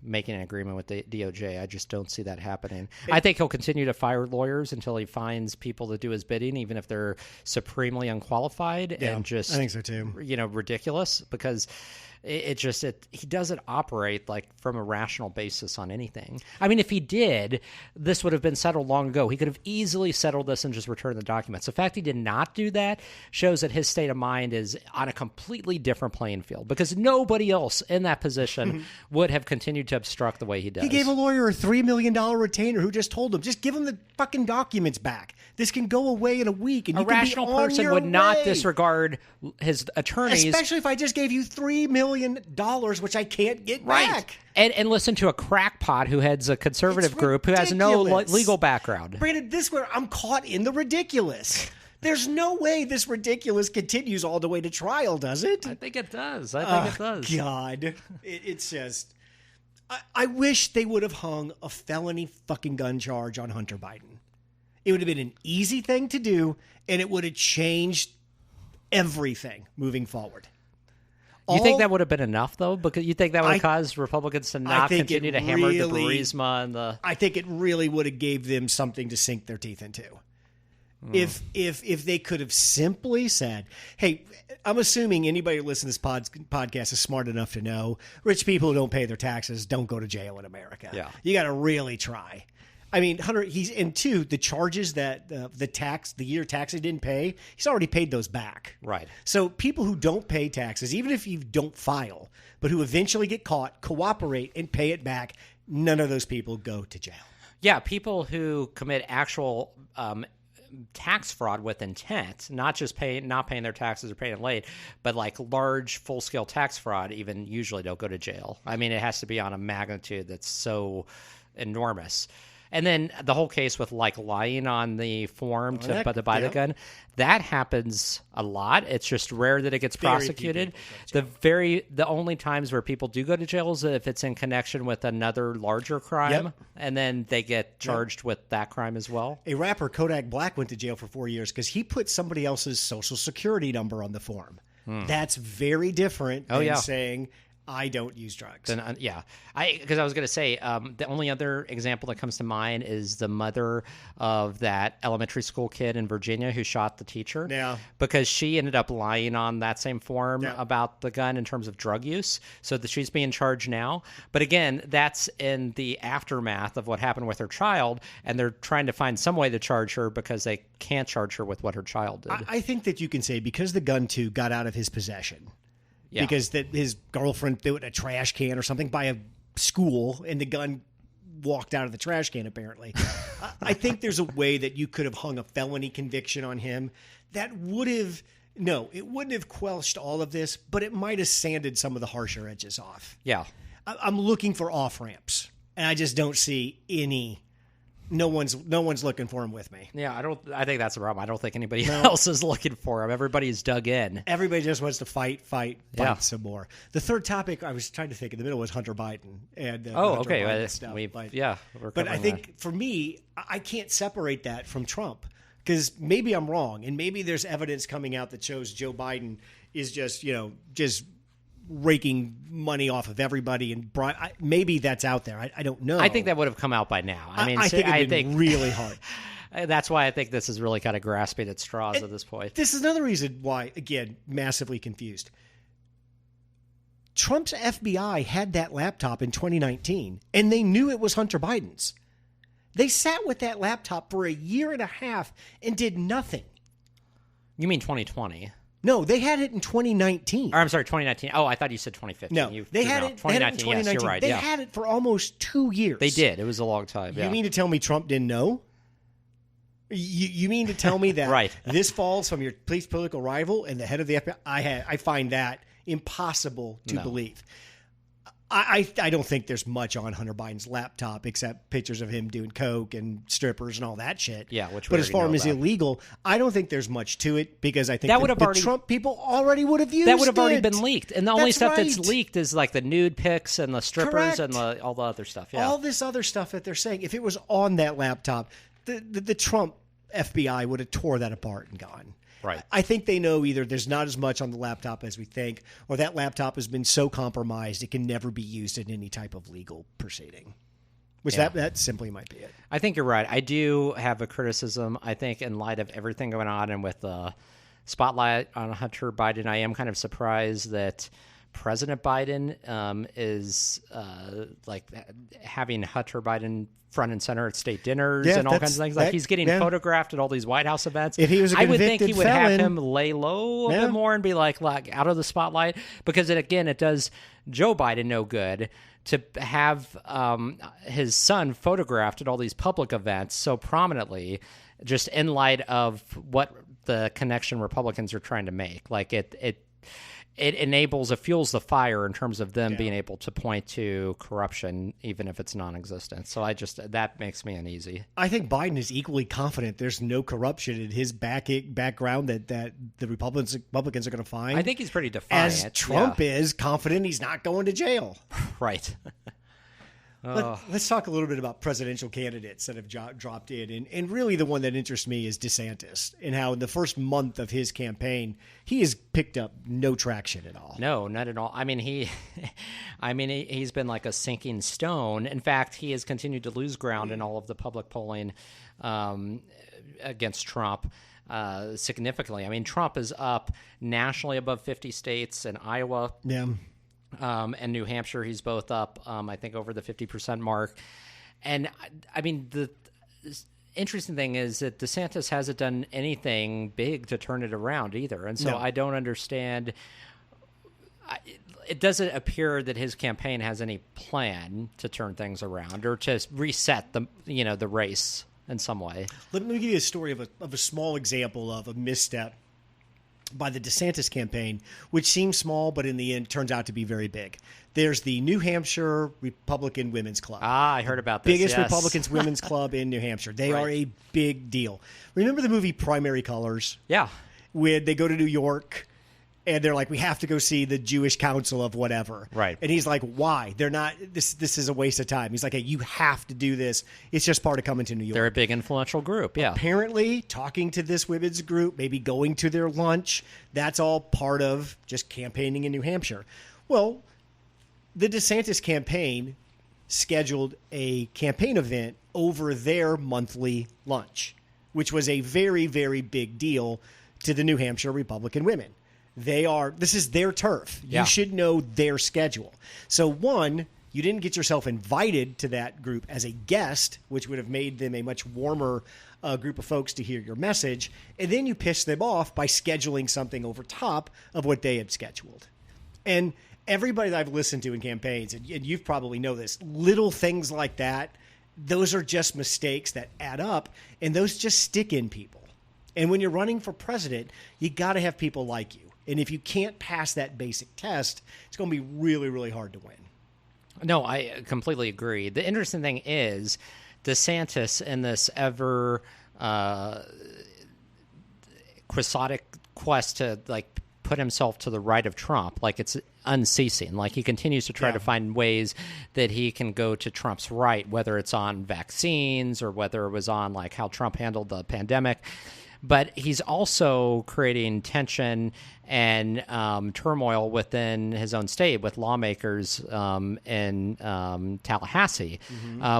[SPEAKER 2] making an agreement with the DOJ. I just don't see that happening. I think he'll continue to fire lawyers until he finds people to do his bidding, even if they're supremely unqualified and just,
[SPEAKER 1] I think so too.
[SPEAKER 2] Ridiculous, because he doesn't operate like from a rational basis on anything. I mean, if he did, this would have been settled long ago. He could have easily settled this and just returned the documents. The fact he did not do that shows that his state of mind is on a completely different playing field, because nobody else in that position would have continued to obstruct the way he does.
[SPEAKER 1] He gave a lawyer a $3 million retainer who just told him, just give him the fucking documents back. This can go away in a week, and
[SPEAKER 2] a
[SPEAKER 1] you can
[SPEAKER 2] rational
[SPEAKER 1] be on
[SPEAKER 2] person
[SPEAKER 1] your
[SPEAKER 2] would not
[SPEAKER 1] way.
[SPEAKER 2] Disregard his attorneys,
[SPEAKER 1] especially if I just gave you $3 million, which I can't get back.
[SPEAKER 2] And listen to a crackpot who heads a conservative group who has no legal background.
[SPEAKER 1] Brandon, this is where I'm caught in the ridiculous. There's no way this ridiculous continues all the way to trial, does it?
[SPEAKER 2] I think it does. I think it does.
[SPEAKER 1] God. It's just... I wish they would have hung a felony fucking gun charge on Hunter Biden. It would have been an easy thing to do, and it would have changed everything moving forward.
[SPEAKER 2] You think that would have been enough, though? Because you think that would have caused Republicans to not continue to hammer the Burisma and the...
[SPEAKER 1] I think it really would have gave them something to sink their teeth into. If they could have simply said, hey, I'm assuming anybody who listens to this podcast is smart enough to know rich people who don't pay their taxes don't go to jail in America.
[SPEAKER 2] Yeah.
[SPEAKER 1] You got to really try. I mean, Hunter, the charges that the year tax he didn't pay, he's already paid those back.
[SPEAKER 2] Right.
[SPEAKER 1] So people who don't pay taxes, even if you don't file, but who eventually get caught, cooperate and pay it back, none of those people go to jail.
[SPEAKER 2] Yeah, people who commit actual tax fraud with intent, not just not paying their taxes or paying it late, but like large full-scale tax fraud even usually don't go to jail. I mean, it has to be on a magnitude that's so enormous. And then the whole case with like lying on the form to buy the gun, that happens a lot. It's just rare that it gets prosecuted. The only times where people do go to jail is if it's in connection with another larger crime, and then they get charged with that crime as well.
[SPEAKER 1] A rapper, Kodak Black, went to jail for 4 years because he put somebody else's social security number on the form. That's very different than saying, I don't use drugs. Because
[SPEAKER 2] I was going to say, the only other example that comes to mind is the mother of that elementary school kid in Virginia who shot the teacher.
[SPEAKER 1] Yeah.
[SPEAKER 2] Because she ended up lying on that same form about the gun in terms of drug use. So she's being charged now. But again, that's in the aftermath of what happened with her child, and they're trying to find some way to charge her because they can't charge her with what her child did.
[SPEAKER 1] I think that you can say because the gun, too, got out of his possession. Yeah. Because his girlfriend threw it in a trash can or something by a school, and the gun walked out of the trash can, apparently. I think there's a way that you could have hung a felony conviction on him that would have... No, it wouldn't have quelched all of this, but it might have sanded some of the harsher edges off.
[SPEAKER 2] Yeah.
[SPEAKER 1] I'm looking for off-ramps, and I just don't see any... No one's looking for him with me.
[SPEAKER 2] Yeah, I think that's the problem. I don't think anybody else is looking for him. Everybody's dug in.
[SPEAKER 1] Everybody just wants to fight some more. The third topic I was trying to think in the middle was Hunter Biden and Hunter Biden stuff. But I think for me, I can't separate that from Trump because maybe I'm wrong, and maybe there's evidence coming out that shows Joe Biden is just raking money off of everybody, and maybe that's out there. I don't know.
[SPEAKER 2] I think that would have come out by now. I mean,
[SPEAKER 1] I think it'd been really hard.
[SPEAKER 2] That's why I think this is really kind of grasping at straws at this point.
[SPEAKER 1] This is another reason why, again, massively confused. Trump's FBI had that laptop in 2019, and they knew it was Hunter Biden's. They sat with that laptop for a year and a half and did nothing.
[SPEAKER 2] You mean 2020?
[SPEAKER 1] No, they had it in 2019.
[SPEAKER 2] Or, I'm sorry, 2019. Oh, I thought you said 2015.
[SPEAKER 1] No, they had it.
[SPEAKER 2] 2019.
[SPEAKER 1] Yes, you're right. They had it for almost 2 years.
[SPEAKER 2] They did. It was a long time. Yeah.
[SPEAKER 1] You mean to tell me Trump didn't know? You mean to tell me that
[SPEAKER 2] right.
[SPEAKER 1] This falls from your political rival and the head of the FBI? I find that impossible to believe. I don't think there's much on Hunter Biden's laptop except pictures of him doing coke and strippers and all that shit.
[SPEAKER 2] Yeah,
[SPEAKER 1] but as far as illegal, I don't think there's much to it because I think
[SPEAKER 2] that
[SPEAKER 1] the Trump people already would have used it.
[SPEAKER 2] That would have already been leaked, and the only stuff
[SPEAKER 1] right.
[SPEAKER 2] that's leaked is like the nude pics and the strippers
[SPEAKER 1] Correct.
[SPEAKER 2] and all the other stuff. Yeah,
[SPEAKER 1] all this other stuff that they're saying. If it was on that laptop, the Trump FBI would have tore that apart and gone.
[SPEAKER 2] Right.
[SPEAKER 1] I think they know either there's not as much on the laptop as we think, or that laptop has been so compromised it can never be used in any type of legal proceeding. Which that simply might be it.
[SPEAKER 2] I think you're right. I do have a criticism. I think in light of everything going on and with the spotlight on Hunter Biden, I am kind of surprised that President Biden is like having Hunter Biden front and center at state dinners and all kinds of things. Like he's getting photographed at all these White House events.
[SPEAKER 1] If he was a
[SPEAKER 2] I would think he would
[SPEAKER 1] felon,
[SPEAKER 2] have him lay low a bit more and be like out of the spotlight, because it does Joe Biden no good to have his son photographed at all these public events so prominently, just in light of what the connection Republicans are trying to make. Like it fuels the fire in terms of them being able to point to corruption, even if it's non-existent. So that makes me uneasy.
[SPEAKER 1] I think Biden is equally confident there's no corruption in his background that the Republicans are going to find.
[SPEAKER 2] I think he's pretty defiant.
[SPEAKER 1] As Trump is confident he's not going to jail.
[SPEAKER 2] Right.
[SPEAKER 1] Let's talk a little bit about presidential candidates that have dropped in. And really the one that interests me is DeSantis, and how in the first month of his campaign, he has picked up no traction at all.
[SPEAKER 2] No, not at all. I mean, he's been like a sinking stone. In fact, he has continued to lose ground in all of the public polling against Trump significantly. I mean, Trump is up nationally above 50 states, and Iowa.
[SPEAKER 1] Yeah.
[SPEAKER 2] And New Hampshire, he's both up, I think, over the 50% mark. And, I mean, the interesting thing is that DeSantis hasn't done anything big to turn it around either. And so I don't understand. It doesn't appear that his campaign has any plan to turn things around or to reset the race in some way.
[SPEAKER 1] Let me give you a story of a small example of a misstep by the DeSantis campaign, which seems small, but in the end turns out to be very big. There's the New Hampshire Republican Women's Club.
[SPEAKER 2] I heard about this.
[SPEAKER 1] Biggest Republicans Women's Club in New Hampshire. They are a big deal. Remember the movie Primary Colors?
[SPEAKER 2] Yeah.
[SPEAKER 1] When they go to New York and they're like, we have to go see the Jewish Council of whatever.
[SPEAKER 2] Right.
[SPEAKER 1] And he's like, why? They're not, this is a waste of time. He's like, hey, you have to do this. It's just part of coming to New York.
[SPEAKER 2] They're a big influential group, yeah.
[SPEAKER 1] Apparently, talking to this women's group, maybe going to their lunch, that's all part of just campaigning in New Hampshire. Well, the DeSantis campaign scheduled a campaign event over their monthly lunch, which was a very, very big deal to the New Hampshire Republican women. This is their turf.
[SPEAKER 2] Yeah.
[SPEAKER 1] You should know their schedule. So one, you didn't get yourself invited to that group as a guest, which would have made them a much warmer group of folks to hear your message. And then you pissed them off by scheduling something over top of what they had scheduled. And everybody that I've listened to in campaigns, and you've probably know this, little things like that, those are just mistakes that add up, and those just stick in people. And when you're running for president, you got to have people like you. And if you can't pass that basic test, it's going to be really, really hard to win.
[SPEAKER 2] No, I completely agree. The interesting thing is DeSantis in this ever quixotic quest to like put himself to the right of Trump, like it's unceasing. Like he continues to try to find ways that he can go to Trump's right, whether it's on vaccines or whether it was on like how Trump handled the pandemic. But he's also creating tension and turmoil within his own state with lawmakers in Tallahassee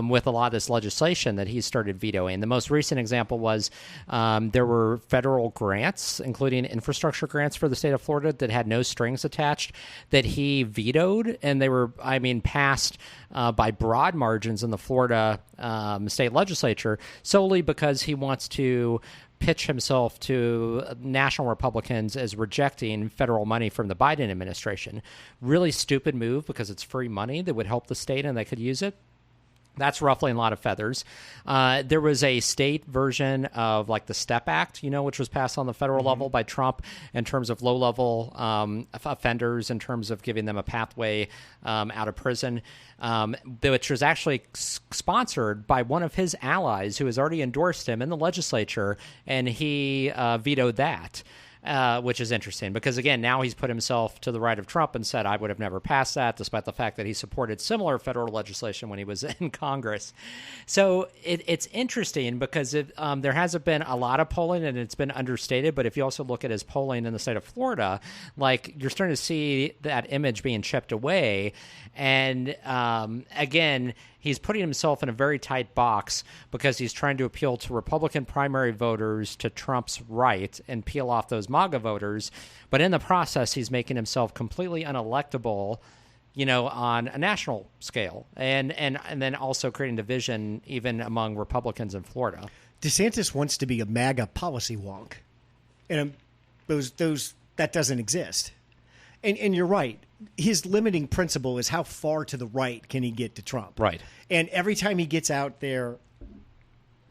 [SPEAKER 2] with a lot of this legislation that he started vetoing. The most recent example was there were federal grants, including infrastructure grants for the state of Florida that had no strings attached, that he vetoed. And they were, passed by broad margins in the Florida state legislature solely because he wants to pitch himself to national Republicans as rejecting federal money from the Biden administration. Really stupid move because it's free money that would help the state and they could use it. That's ruffling a lot of feathers. There was a state version of like the STEP Act, which was passed on the federal level by Trump in terms of low-level offenders, in terms of giving them a pathway out of prison, which was actually sponsored by one of his allies who has already endorsed him in the legislature, and he vetoed that. Which is interesting because, again, now he's put himself to the right of Trump and said, I would have never passed that, despite the fact that he supported similar federal legislation when he was in Congress. So it's interesting because there hasn't been a lot of polling and it's been understated. But if you also look at his polling in the state of Florida, like you're starting to see that image being chipped away. And again, he's putting himself in a very tight box because he's trying to appeal to Republican primary voters to Trump's right and peel off those MAGA voters. But in the process, he's making himself completely unelectable, on a national scale. And then also creating division even among Republicans in Florida.
[SPEAKER 1] DeSantis wants to be a MAGA policy wonk. And that doesn't exist. And you're right. His limiting principle is how far to the right can he get to Trump.
[SPEAKER 2] Right. And
[SPEAKER 1] every time he gets out there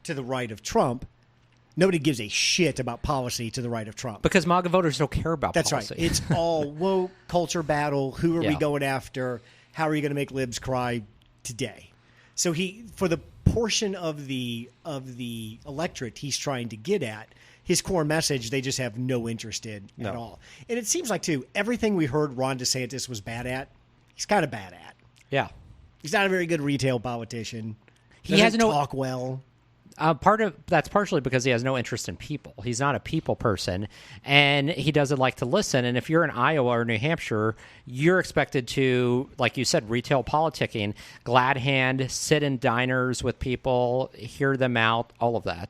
[SPEAKER 1] to the right of Trump, nobody gives a shit about policy to the right of Trump.
[SPEAKER 2] Because MAGA voters don't care about policy.
[SPEAKER 1] That's right. It's all woke culture battle. Who are we going after? How are you going to make libs cry today? So for the portion of the electorate he's trying to get at, his core message, they just have no interest in at all. And it seems like, too, everything we heard Ron DeSantis was bad at, he's kind of bad at.
[SPEAKER 2] Yeah.
[SPEAKER 1] He's not a very good retail politician.
[SPEAKER 2] He has no
[SPEAKER 1] talk well.
[SPEAKER 2] That's partially because he has no interest in people. He's not a people person, and he doesn't like to listen. And if you're in Iowa or New Hampshire, you're expected to, like you said, retail politicking, glad hand, sit in diners with people, hear them out, all of that.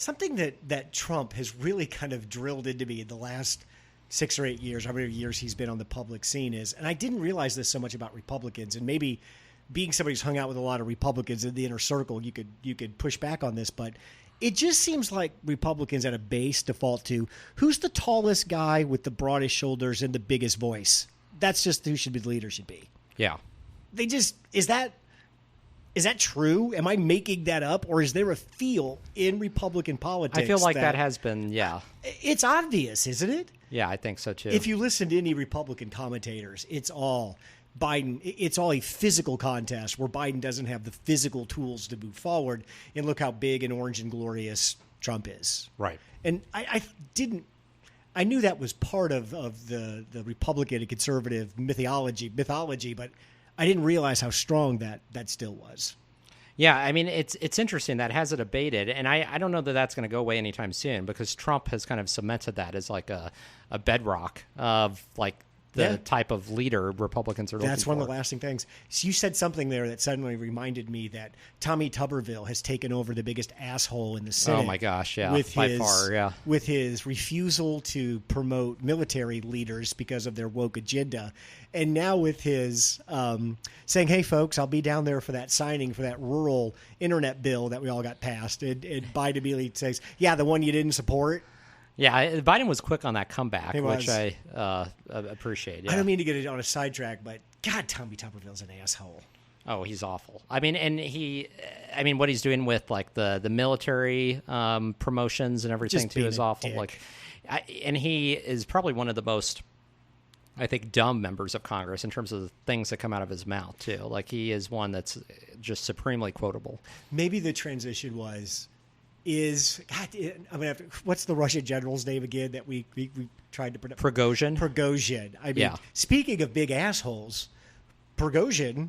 [SPEAKER 1] Something that Trump has really kind of drilled into me in the last 6 or 8 years, how many years he's been on the public scene is, and I didn't realize this so much about Republicans, and maybe being somebody who's hung out with a lot of Republicans in the inner circle, you could push back on this, but it just seems like Republicans at a base default to who's the tallest guy with the broadest shoulders and the biggest voice. That's just who should be the leader should be.
[SPEAKER 2] Yeah.
[SPEAKER 1] Is that true? Am I making that up? Or is there a feel in Republican politics?
[SPEAKER 2] I feel like that has been,
[SPEAKER 1] It's obvious, isn't it?
[SPEAKER 2] Yeah, I think so, too.
[SPEAKER 1] If you listen to any Republican commentators, it's all Biden. It's all a physical contest where Biden doesn't have the physical tools to move forward. And look how big and orange and glorious Trump is.
[SPEAKER 2] Right.
[SPEAKER 1] And I knew that was part of the Republican and conservative mythology, but I didn't realize how strong that still was.
[SPEAKER 2] Yeah, I mean, it's interesting. That hasn't abated, and I don't know that that's going to go away anytime soon because Trump has kind of cemented that as like a bedrock of like the type of leader Republicans are looking for.
[SPEAKER 1] That's one of the lasting things. So you said something there that suddenly reminded me that Tommy Tuberville has taken over the biggest asshole in the Senate.
[SPEAKER 2] Oh, my gosh, yeah, by far, yeah.
[SPEAKER 1] With his refusal to promote military leaders because of their woke agenda. And now with his saying, hey, folks, I'll be down there for that signing for that rural internet bill that we all got passed. And Biden immediately says, yeah, the one you didn't support.
[SPEAKER 2] Yeah, Biden was quick on that comeback, which I appreciate. Yeah.
[SPEAKER 1] I don't mean to get it on a sidetrack, but God, Tommy Tuberville's an asshole.
[SPEAKER 2] Oh, he's awful. I mean, and what he's doing with like the military promotions and everything
[SPEAKER 1] Just
[SPEAKER 2] too is awful.
[SPEAKER 1] Dick.
[SPEAKER 2] And he is probably one of the most, I think, dumb members of Congress in terms of the things that come out of his mouth too. Like he is one that's just supremely quotable.
[SPEAKER 1] Maybe the transition what's the Russian general's name again that we tried to pronounce? Prigozhin. I mean, Speaking of big assholes, Prigozhin.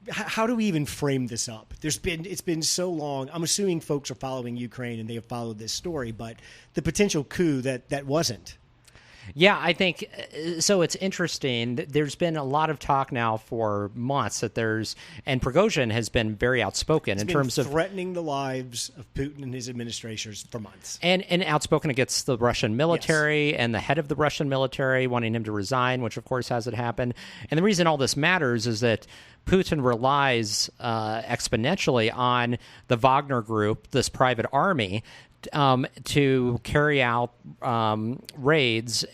[SPEAKER 1] How do we even frame this up? It's been so long. I'm assuming folks are following Ukraine and they have followed this story, but the potential coup that wasn't.
[SPEAKER 2] Yeah, I think so. It's interesting. There's been a lot of talk now for months that and Prigozhin has been very outspoken in terms of
[SPEAKER 1] threatening the lives of Putin and his administrators for months,
[SPEAKER 2] and outspoken against the Russian military and the head of the Russian military, wanting him to resign, which of course hasn't happened. And the reason all this matters is that Putin relies exponentially on the Wagner Group, this private army, to carry out raids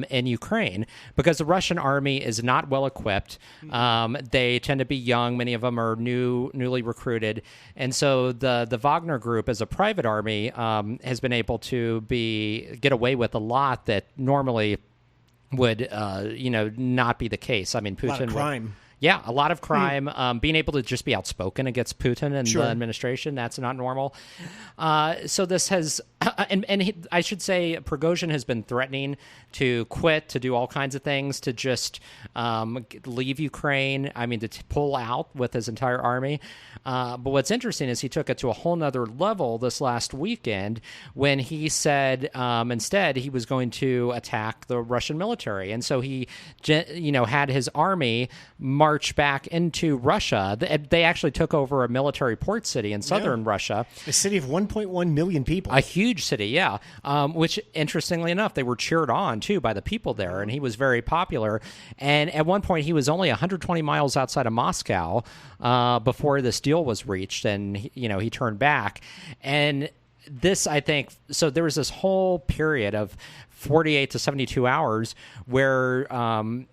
[SPEAKER 2] in Ukraine, because the Russian army is not well equipped. They tend to be young. Many of them are newly recruited. And so the Wagner Group as a private army has been able to get away with a lot that normally would not be the case. I mean, Putin
[SPEAKER 1] a lot of crime.
[SPEAKER 2] Yeah, a lot of crime. Being able to just be outspoken against Putin and
[SPEAKER 1] Sure.
[SPEAKER 2] the administration, that's not normal. So this has, I should say, Prigozhin has been threatening to quit, to do all kinds of things, to just leave Ukraine, to pull out with his entire army. But what's interesting is he took it to a whole nother level this last weekend when he said instead he was going to attack the Russian military. And so he had his army march back into Russia. They actually took over a military port city in southern Russia.
[SPEAKER 1] A city of 1.1 million people.
[SPEAKER 2] A huge city, yeah. Which, interestingly enough, they were cheered on, too, by the people there, and he was very popular. And at one point, he was only 120 miles outside of Moscow before this deal was reached, and he turned back. And this, I think, so there was this whole period of 48 to 72 hours where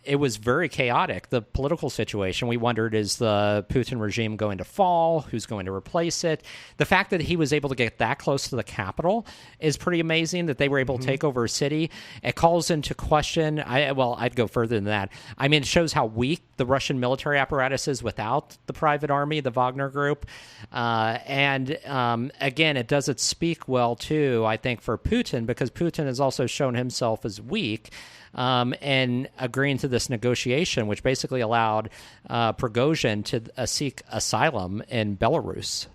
[SPEAKER 2] it was very chaotic, the political situation. We wondered, is the Putin regime going to fall? Who's going to replace it? The fact that he was able to get that close to the capital is pretty amazing, that they were able to take over a city. It calls into question, I'd go further than that. It shows how weak the Russian military apparatus is without the private army, the Wagner Group. Again, it doesn't speak well, too, I think, for Putin, because Putin has also shown himself as weak, and agreeing to this negotiation, which basically allowed Prigozhin to seek asylum in Belarus.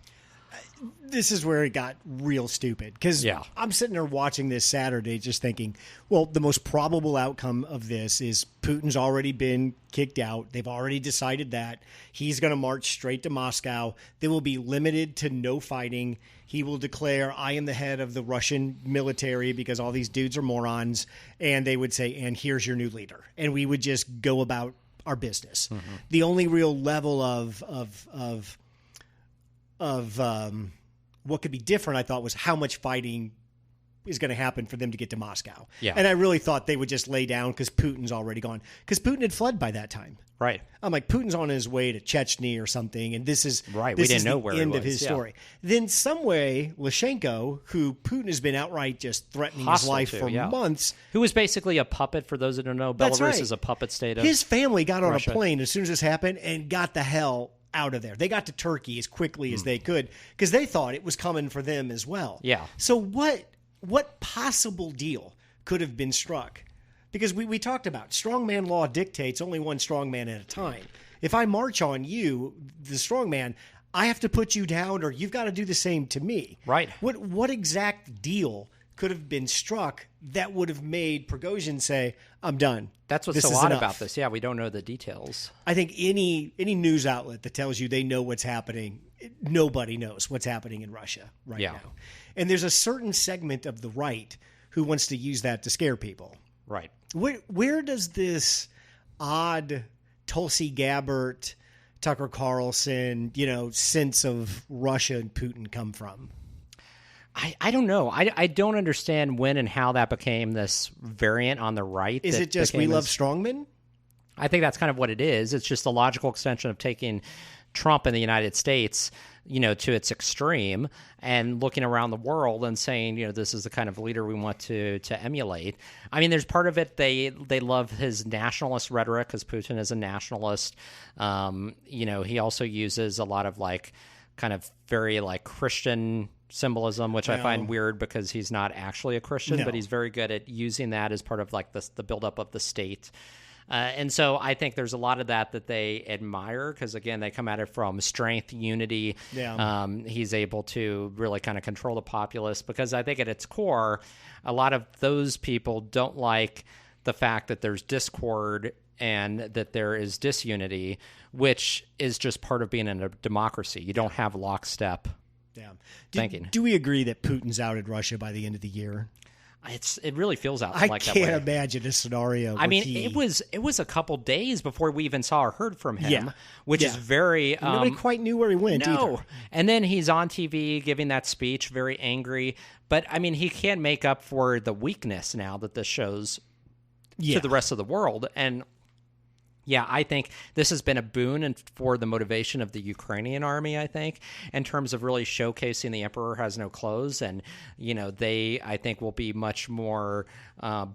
[SPEAKER 1] This is where it got real stupid, because I'm sitting there watching this Saturday just thinking, well, the most probable outcome of this is Putin's already been kicked out. They've already decided that. He's going to march straight to Moscow. They will be limited to no fighting. He will declare, I am the head of the Russian military because all these dudes are morons. And they would say, and here's your new leader. And we would just go about our business. Mm-hmm. The only real level of what could be different, I thought, was how much fighting is going to happen for them to get to Moscow.
[SPEAKER 2] Yeah.
[SPEAKER 1] And I really thought they would just lay down because Putin's already gone. Because Putin had fled by that time.
[SPEAKER 2] Right.
[SPEAKER 1] I'm like, Putin's on his way to Chechnya or something, and this is
[SPEAKER 2] right.
[SPEAKER 1] This
[SPEAKER 2] we didn't
[SPEAKER 1] is
[SPEAKER 2] know
[SPEAKER 1] the
[SPEAKER 2] where
[SPEAKER 1] end
[SPEAKER 2] he
[SPEAKER 1] of
[SPEAKER 2] was.
[SPEAKER 1] his story. Then some way, Lyshenko, who Putin has been outright just threatening his life for months.
[SPEAKER 2] Who was basically a puppet, for those that don't know. Belarus is a puppet state of
[SPEAKER 1] his family got on
[SPEAKER 2] Russia.
[SPEAKER 1] A plane as soon as this happened and got the hell out of there. They got to Turkey as quickly as they could because they thought it was coming for them as well.
[SPEAKER 2] Yeah.
[SPEAKER 1] So what possible deal could have been struck? Because we talked about strongman law dictates only one strongman at a time. If I march on you, the strongman, I have to put you down, or you've got to do the same to me.
[SPEAKER 2] Right.
[SPEAKER 1] What exact deal could have been struck that would have made Prigozhin say, I'm done?
[SPEAKER 2] That's what's so odd about this. Yeah, we don't know the details.
[SPEAKER 1] I think any news outlet that tells you they know what's happening, nobody knows what's happening in Russia right now. And there's a certain segment of the right who wants to use that to scare people.
[SPEAKER 2] Right.
[SPEAKER 1] Where does this odd Tulsi Gabbard, Tucker Carlson, sense of Russia and Putin come from?
[SPEAKER 2] I don't know. I don't understand when and how that became this variant on the right.
[SPEAKER 1] Is it just we love strongmen?
[SPEAKER 2] I think that's kind of what it is. It's just the logical extension of taking Trump in the United States, to its extreme, and looking around the world and saying, this is the kind of leader we want to emulate. There's part of it, they love his nationalist rhetoric because Putin is a nationalist. He also uses a lot of kind of very Christian symbolism, which I find weird because he's not actually a Christian, but he's very good at using that as part of the buildup of the state. And so I think there's a lot of that they admire because, again, they come at it from strength, unity.
[SPEAKER 1] Yeah.
[SPEAKER 2] He's able to really kind of control the populace because I think at its core, a lot of those people don't like the fact that there's discord and that there is disunity, which is just part of being in a democracy. You don't have lockstep thinking.
[SPEAKER 1] Do we agree that Putin's outed Russia by the end of the year?
[SPEAKER 2] It really feels like that way.
[SPEAKER 1] I can't imagine a scenario.
[SPEAKER 2] I mean, it was a couple days before we even saw or heard from him, which is very.
[SPEAKER 1] Nobody quite knew where he went. Either.
[SPEAKER 2] And then he's on TV giving that speech, very angry. But I mean, he can't make up for the weakness now that this shows to the rest of the world. And yeah, I think this has been a boon for the motivation of the Ukrainian army, I think, in terms of really showcasing the emperor has no clothes. And, they, I think, will be much more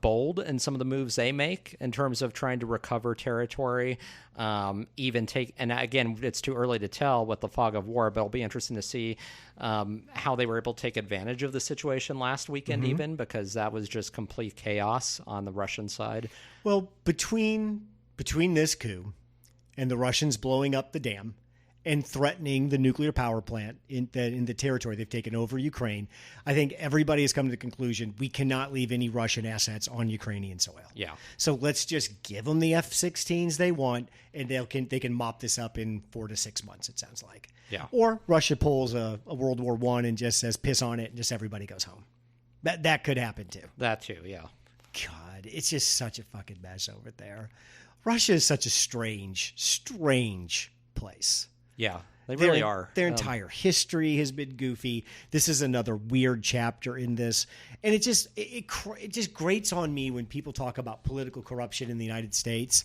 [SPEAKER 2] bold in some of the moves they make in terms of trying to recover territory, and again, it's too early to tell with the fog of war, but it'll be interesting to see how they were able to take advantage of the situation last weekend, even, because that was just complete chaos on the Russian side.
[SPEAKER 1] Well, between this coup and the Russians blowing up the dam and threatening the nuclear power plant in the territory they've taken over Ukraine, I think everybody has come to the conclusion we cannot leave any Russian assets on Ukrainian soil.
[SPEAKER 2] Yeah.
[SPEAKER 1] So let's just give them the F-16s they want, and they can mop this up in 4 to 6 months, it sounds like.
[SPEAKER 2] Yeah.
[SPEAKER 1] Or Russia pulls a World War I and just says piss on it and just everybody goes home. That could happen too.
[SPEAKER 2] That too, yeah.
[SPEAKER 1] God, it's just such a fucking mess over there. Russia is such a strange place.
[SPEAKER 2] Yeah, they really are.
[SPEAKER 1] Their entire history has been goofy. This is another weird chapter in this. And it just grates on me when people talk about political corruption in the United States.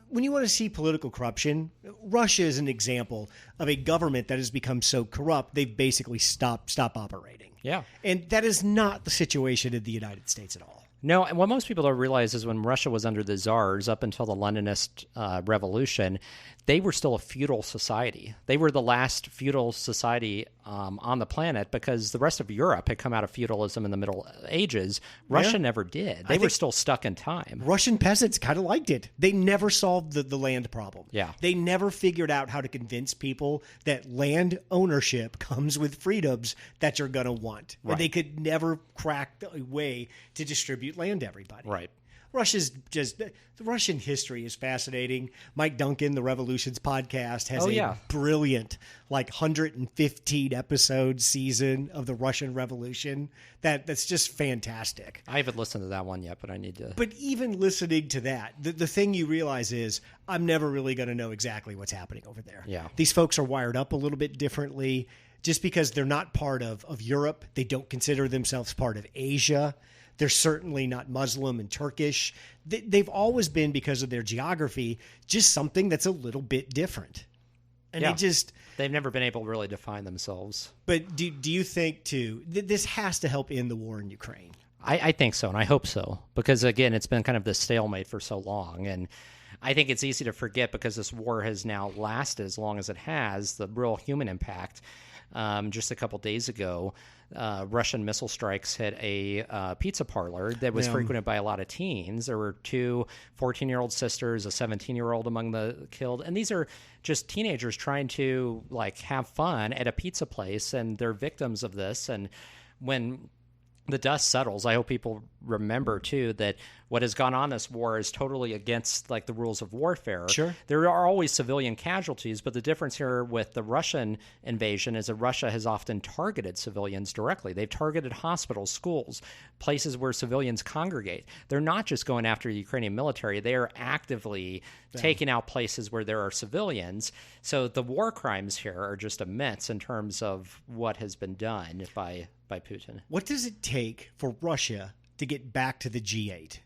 [SPEAKER 1] When you want to see political corruption, Russia is an example of a government that has become so corrupt, they've basically stopped operating.
[SPEAKER 2] Yeah.
[SPEAKER 1] And that is not the situation in the United States at all.
[SPEAKER 2] No, and what most people don't realize is when Russia was under the Tsars up until the Leninist revolution, they were still a feudal society. They were the last feudal society on the planet because the rest of Europe had come out of feudalism in the Middle Ages. Russia never did. They were still stuck in time.
[SPEAKER 1] Russian peasants kind of liked it. They never solved the land problem.
[SPEAKER 2] Yeah.
[SPEAKER 1] They never figured out how to convince people that land ownership comes with freedoms that you're going to want. Right. And they could never crack a way to distribute land to everybody.
[SPEAKER 2] Right.
[SPEAKER 1] The Russian history is fascinating. Mike Duncan, the Revolutions podcast, has a brilliant, 115 episode season of the Russian Revolution. That's just fantastic.
[SPEAKER 2] I haven't listened to that one yet, but I need to.
[SPEAKER 1] But even listening to that, the thing you realize is I'm never really going to know exactly what's happening over there.
[SPEAKER 2] Yeah.
[SPEAKER 1] These folks are wired up a little bit differently. Just because they're not part of Europe, they don't consider themselves part of Asia. They're certainly not Muslim and Turkish. They've always been, because of their geography, just something that's a little bit different. And
[SPEAKER 2] they've never been able to really define themselves.
[SPEAKER 1] But do you think, too, this has to help end the war in Ukraine?
[SPEAKER 2] I think so, and I hope so. Because, again, it's been kind of this stalemate for so long. And I think it's easy to forget because this war has now lasted as long as it has, the real human impact. Just a couple days ago, Russian missile strikes hit a pizza parlor that was frequented by a lot of teens. There were 2 14-year-old sisters, a 17-year-old among the killed. And these are just teenagers trying to have fun at a pizza place, and they're victims of this. And when the dust settles, I hope people remember, too, that what has gone on this war is totally against the rules of warfare.
[SPEAKER 1] Sure.
[SPEAKER 2] There are always civilian casualties, but the difference here with the Russian invasion is that Russia has often targeted civilians directly. They've targeted hospitals, schools, places where civilians congregate. They're not just going after the Ukrainian military. They are actively taking out places where there are civilians. So the war crimes here are just immense in terms of what has been done by Putin.
[SPEAKER 1] What does it take for Russia to get back to the G8?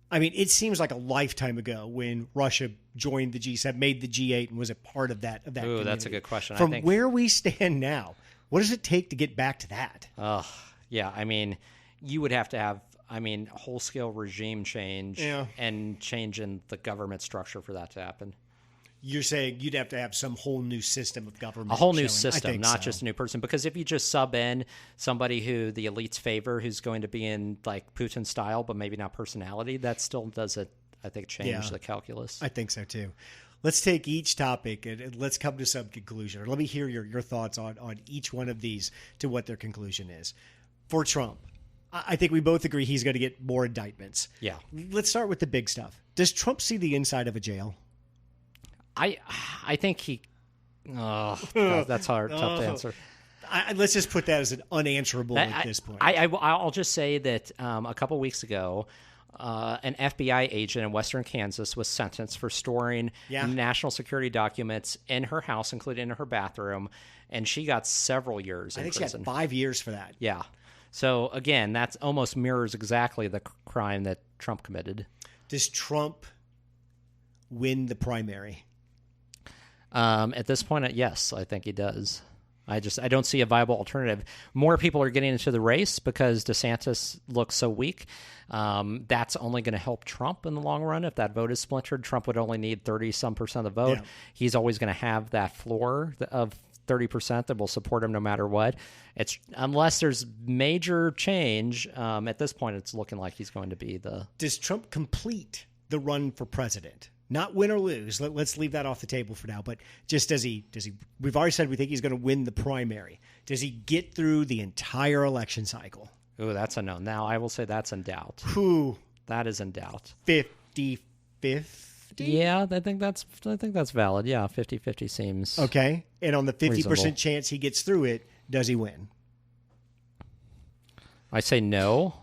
[SPEAKER 1] I mean, it seems like a lifetime ago when Russia joined the G7, made the G8, and was a part of that.
[SPEAKER 2] Ooh, that's a good question.
[SPEAKER 1] From where we stand now, what does it take to get back to that?
[SPEAKER 2] Yeah. I mean, you would have to have, whole-scale regime change and change in the government structure for that to happen.
[SPEAKER 1] You're saying you'd have to have some whole new system of government.
[SPEAKER 2] A whole new system, not just a new person. Because if you just sub in somebody who the elites favor, who's going to be in Putin style, but maybe not personality, that still doesn't, I think, change the calculus.
[SPEAKER 1] I think so too. Let's take each topic and let's come to some conclusion. Or let me hear your thoughts on each one of these to what their conclusion is. For Trump, I think we both agree he's going to get more indictments.
[SPEAKER 2] Yeah.
[SPEAKER 1] Let's start with the big stuff. Does Trump see the inside of a jail?
[SPEAKER 2] I think he. Oh, that's hard, tough to answer.
[SPEAKER 1] Let's just put that as an unanswerable at this point.
[SPEAKER 2] I'll just say that a couple weeks ago, an FBI agent in Western Kansas was sentenced for storing national security documents in her house, including in her bathroom, and she got several years in prison.
[SPEAKER 1] I think she got 5 years for that.
[SPEAKER 2] Yeah. So, again, that almost mirrors exactly the crime that Trump committed.
[SPEAKER 1] Does Trump win the primary?
[SPEAKER 2] At this point, yes, I think he does. I don't see a viable alternative. More people are getting into the race because DeSantis looks so weak. That's only going to help Trump in the long run. If that vote is splintered, Trump would only need 30-some% of the vote. Yeah. He's always going to have that floor of 30% that will support him no matter what. It's unless there's major change. At this point, it's looking like he's going to be the.
[SPEAKER 1] Does Trump complete the run for president? Not win or lose. Let's leave that off the table for now. But just does he? We've already said we think he's going to win the primary. Does he get through the entire election cycle?
[SPEAKER 2] Oh, that's a no. Now I will say that's in doubt.
[SPEAKER 1] Who?
[SPEAKER 2] That is in doubt.
[SPEAKER 1] 50-50?
[SPEAKER 2] Yeah, I think that's valid. Yeah, 50-50 seems
[SPEAKER 1] okay. And on the 50%
[SPEAKER 2] reasonable.
[SPEAKER 1] chance he gets through it, does he win?
[SPEAKER 2] I say no,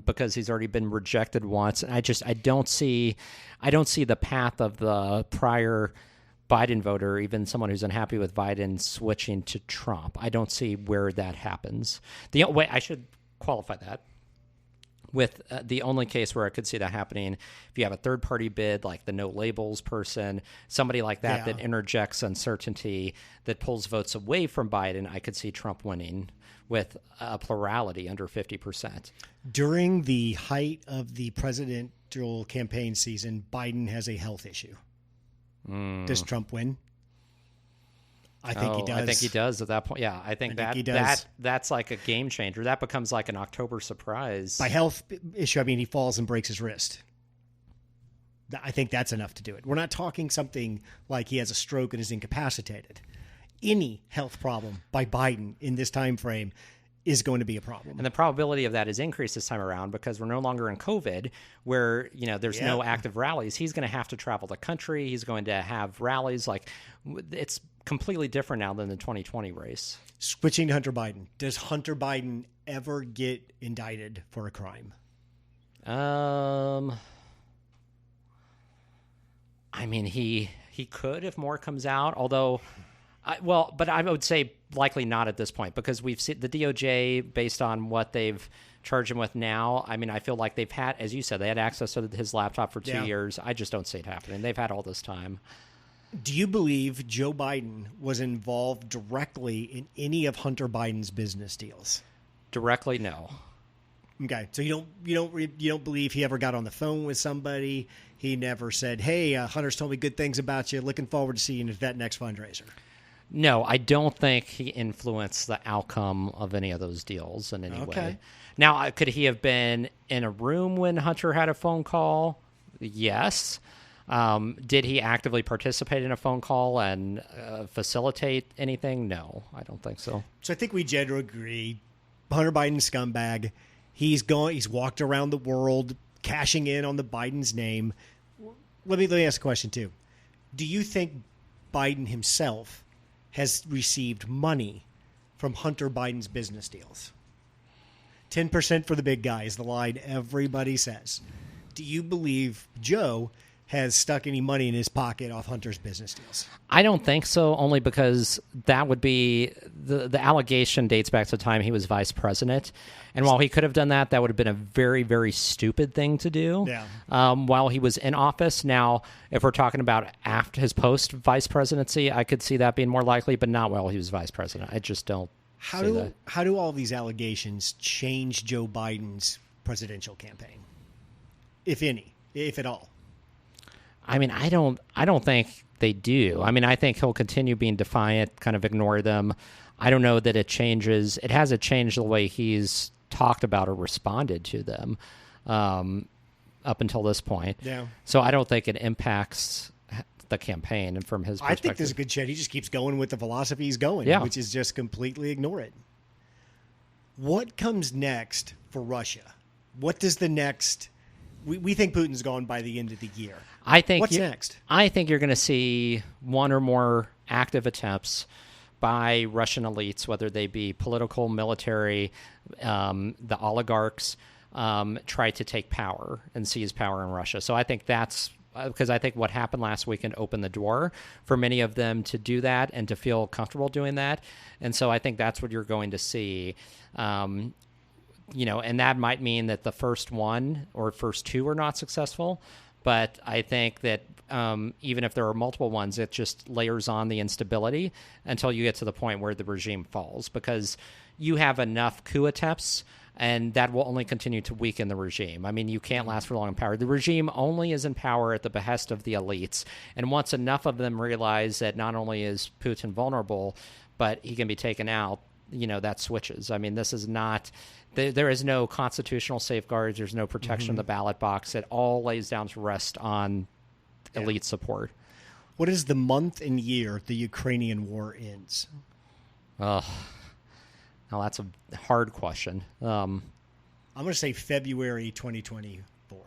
[SPEAKER 2] because he's already been rejected once. And I don't see the path of the prior Biden voter, even someone who's unhappy with Biden, switching to Trump. I don't see where that happens. The way I should qualify that with the only case where I could see that happening, if you have a third-party bid, like the no labels person, somebody like that that interjects uncertainty, that pulls votes away from Biden, I could see Trump winning with a plurality under 50%.
[SPEAKER 1] During the height of the presidential campaign season, Biden has a health issue. Does Trump win? I think he does.
[SPEAKER 2] I think he does at that point. Yeah, I think that's like a game changer. That becomes like an October surprise.
[SPEAKER 1] By health issue, I mean he falls and breaks his wrist. I think that's enough to do it. We're not talking something like he has a stroke and is incapacitated. Any health problem by Biden in this time frame is going to be a problem.
[SPEAKER 2] And the probability of that is increased this time around because we're no longer in COVID where, there's no active rallies. He's going to have to travel the country. He's going to have rallies. Like, it's completely different now than the 2020 race.
[SPEAKER 1] Switching to Hunter Biden. Does Hunter Biden ever get indicted for a crime?
[SPEAKER 2] I mean, he could if more comes out, although... but I would say likely not at this point because we've seen the DOJ, based on what they've charged him with now. I mean, I feel like they've had, as you said, they had access to his laptop for 2 years. I just don't see it happening. They've had all this time.
[SPEAKER 1] Do you believe Joe Biden was involved directly in any of Hunter Biden's business deals?
[SPEAKER 2] Directly, no.
[SPEAKER 1] Okay, so you don't believe he ever got on the phone with somebody? He never said, "Hey, Hunter's told me good things about you. Looking forward to seeing you at that next fundraiser."
[SPEAKER 2] No, I don't think he influenced the outcome of any of those deals in any way. Now, could he have been in a room when Hunter had a phone call? Yes. Did he actively participate in a phone call and facilitate anything? No, I don't think so. So
[SPEAKER 1] I think we generally agree. Hunter Biden, scumbag. He's walked around the world cashing in on the Biden's name. Let me ask a question too. Do you think Biden himself has received money from Hunter Biden's business deals? 10% for the big guy is the line everybody says. Do you believe Joe has stuck any money in his pocket off Hunter's business deals?
[SPEAKER 2] I don't think so, only because that would be the allegation dates back to the time he was vice president. And while he could have done that, that would have been a very, very stupid thing to do while he was in office. Now, if we're talking about after his post-vice presidency, I could see that being more likely, but not while he was vice president. I just don't see that.
[SPEAKER 1] How do all these allegations change Joe Biden's presidential campaign, if any, if at all?
[SPEAKER 2] I mean, I don't think they do. I mean, I think he'll continue being defiant, kind of ignore them. I don't know that it changes. It hasn't changed the way he's talked about or responded to them up until this point.
[SPEAKER 1] Yeah.
[SPEAKER 2] So I don't think it impacts the campaign and from his perspective.
[SPEAKER 1] I think there's a good chance he just keeps going with the philosophy he's going, which is just completely ignore it. What comes next for Russia? What does the next... We think Putin's gone by the end of the year. What's next?
[SPEAKER 2] I think you're going to see one or more active attempts by Russian elites, whether they be political, military, the oligarchs, try to take power and seize power in Russia. So I think that's because I think what happened last weekend opened the door for many of them to do that and to feel comfortable doing that. And so I think that's what you're going to see. And that might mean that the first one or first two are not successful. But I think that even if there are multiple ones, it just layers on the instability until you get to the point where the regime falls, because you have enough coup attempts, and that will only continue to weaken the regime. I mean, you can't last for long in power. The regime only is in power at the behest of the elites. And once enough of them realize that not only is Putin vulnerable, but he can be taken out, that switches. I mean, this is not... There is no constitutional safeguards. There's no protection of the ballot box. It all lays down to rest on elite support.
[SPEAKER 1] What is the month and year the Ukrainian war ends?
[SPEAKER 2] Now that's a hard question.
[SPEAKER 1] I'm going to say February 2024.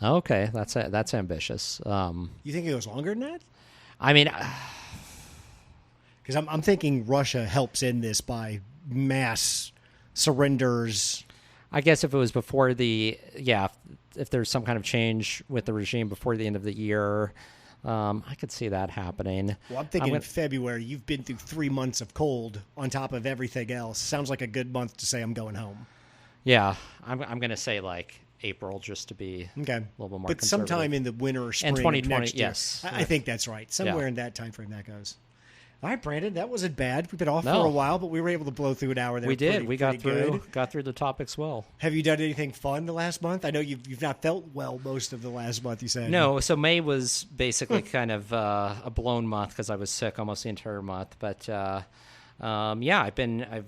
[SPEAKER 2] Okay, that's ambitious.
[SPEAKER 1] You think it goes longer than that?
[SPEAKER 2] I mean,
[SPEAKER 1] because I'm thinking Russia helps end this by mass surrenders.
[SPEAKER 2] I guess if it was before if there's some kind of change with the regime before the end of the year, I could see that happening.
[SPEAKER 1] Well, I'm thinking in February. You've been through 3 months of cold on top of everything else. Sounds like a good month to say I'm going home.
[SPEAKER 2] Yeah, I'm going to say like April, just to be a little bit more
[SPEAKER 1] but
[SPEAKER 2] conservative.
[SPEAKER 1] Sometime in the winter or spring
[SPEAKER 2] in 2020,
[SPEAKER 1] next year.
[SPEAKER 2] yes.
[SPEAKER 1] I think that's right. Somewhere in that time frame that goes. All right, Brandon, that wasn't bad. We've been off for a while, but we were able to blow through an hour there.
[SPEAKER 2] We did. We got through the topics well.
[SPEAKER 1] Have you done anything fun the last month? I know you've not felt well most of the last month, you said.
[SPEAKER 2] No, so May was basically kind of a blown month because I was sick almost the entire month. But I've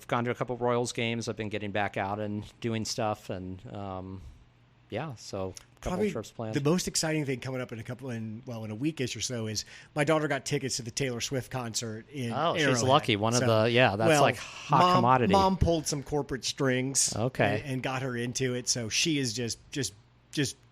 [SPEAKER 2] gone to a couple of Royals games. I've been getting back out and doing stuff, and so a couple of trips planned. The
[SPEAKER 1] most exciting thing coming up in a weekish or so is my daughter got tickets to the Taylor Swift concert in Arrowhead.
[SPEAKER 2] She's lucky. Like hot commodity.
[SPEAKER 1] Mom pulled some corporate strings,
[SPEAKER 2] okay,
[SPEAKER 1] and got her into it. So she is just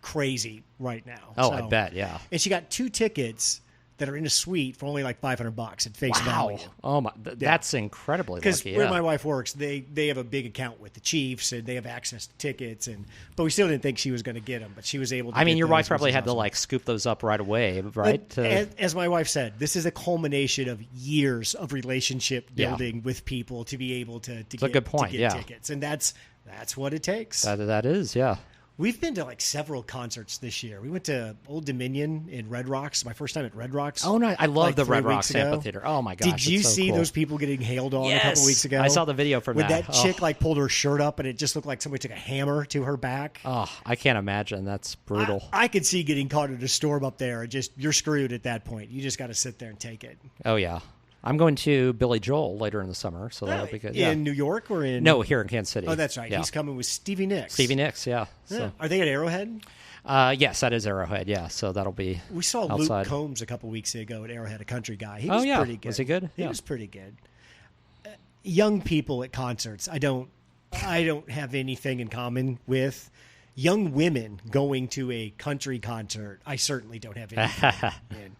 [SPEAKER 1] crazy right now.
[SPEAKER 2] Oh, I bet, yeah.
[SPEAKER 1] And she got 2 tickets that are in a suite for only like $500 at face value.
[SPEAKER 2] Oh my, that's incredibly lucky.
[SPEAKER 1] Because where my wife works, they have a big account with the Chiefs and they have access to tickets. But we still didn't think she was going to get them. But she was able to.
[SPEAKER 2] I mean, your wife probably had to scoop those up right away, right?
[SPEAKER 1] As my wife said, this is a culmination of years of relationship building with people to be able to get tickets, and that's what it takes.
[SPEAKER 2] That is, yeah.
[SPEAKER 1] We've been to several concerts this year. We went to Old Dominion in Red Rocks. My first time at Red Rocks.
[SPEAKER 2] Oh, no. I love the Red Rocks Amphitheater. Oh, my gosh.
[SPEAKER 1] Did you see those people getting hailed on a couple weeks ago?
[SPEAKER 2] I saw the video from
[SPEAKER 1] that. When that chick pulled her shirt up and it just looked like somebody took a hammer to her back.
[SPEAKER 2] Oh, I can't imagine. That's brutal.
[SPEAKER 1] I could see getting caught in a storm up there. And you're screwed at that point. You just got to sit there and take it.
[SPEAKER 2] Oh, yeah. I'm going to Billy Joel later in the summer, so that'll be good.
[SPEAKER 1] In New York or in...
[SPEAKER 2] No, here in Kansas City.
[SPEAKER 1] Oh, that's right. Yeah. He's coming with Stevie Nicks.
[SPEAKER 2] Yeah. So.
[SPEAKER 1] Are they at Arrowhead?
[SPEAKER 2] Yes, that is Arrowhead, yeah. So that'll be
[SPEAKER 1] We saw
[SPEAKER 2] outside.
[SPEAKER 1] Luke Combs a couple weeks ago at Arrowhead, a country guy. He was pretty good.
[SPEAKER 2] Was he good?
[SPEAKER 1] He was pretty good. Young people at concerts, I don't have anything in common with. Young women going to a country concert, I certainly don't have anything in.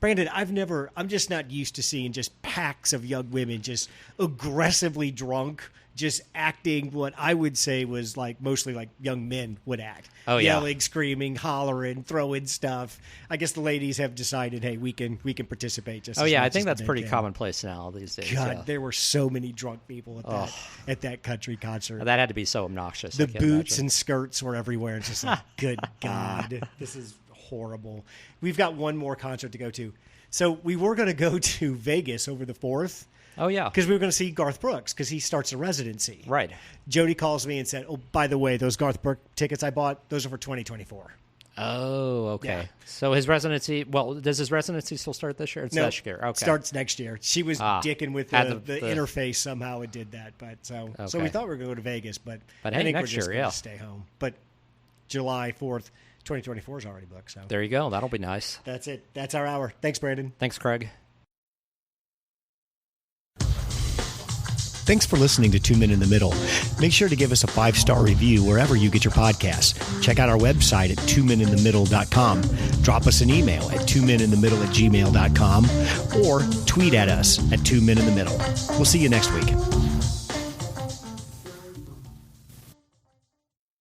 [SPEAKER 1] Brandon, I'm just not used to seeing just packs of young women just aggressively drunk, just acting what I would say was mostly like young men would act.
[SPEAKER 2] Oh, yeah.
[SPEAKER 1] Yelling, screaming, hollering, throwing stuff. I guess the ladies have decided, hey, we can participate just as much
[SPEAKER 2] I think
[SPEAKER 1] as
[SPEAKER 2] that's
[SPEAKER 1] the men
[SPEAKER 2] pretty
[SPEAKER 1] can.
[SPEAKER 2] commonplace now these days.
[SPEAKER 1] God, there were so many drunk people at that country concert.
[SPEAKER 2] That had to be so obnoxious.
[SPEAKER 1] The boots and skirts were everywhere. It's just like, good God, this is horrible. We've got one more concert to go to. So we were going to go to Vegas over the 4th.
[SPEAKER 2] Oh, yeah.
[SPEAKER 1] Because we were going to see Garth Brooks because he starts a residency.
[SPEAKER 2] Right.
[SPEAKER 1] Jody calls me and said, oh, by the way, those Garth Brooks tickets I bought, those are for 2024.
[SPEAKER 2] Oh, okay.
[SPEAKER 1] Yeah.
[SPEAKER 2] So his residency, does his residency still start this year? It's next year. Okay.
[SPEAKER 1] Starts next year. She was dicking with the interface somehow. It did that. But so we thought we were going to go to Vegas, but I think we're just going to stay home. But July 4th. 2024 is already booked. So
[SPEAKER 2] there you go. That'll be nice.
[SPEAKER 1] That's it. That's our hour. Thanks, Brandon.
[SPEAKER 2] Thanks, Craig.
[SPEAKER 1] Thanks for listening to 2 Men in the Middle. Make sure to give us a 5-star review wherever you get your podcasts. Check out our website at 2meninthemiddle.com. Drop us an email at 2meninthemiddle@gmail.com or tweet at us at 2 Men in the Middle. We'll see you next week.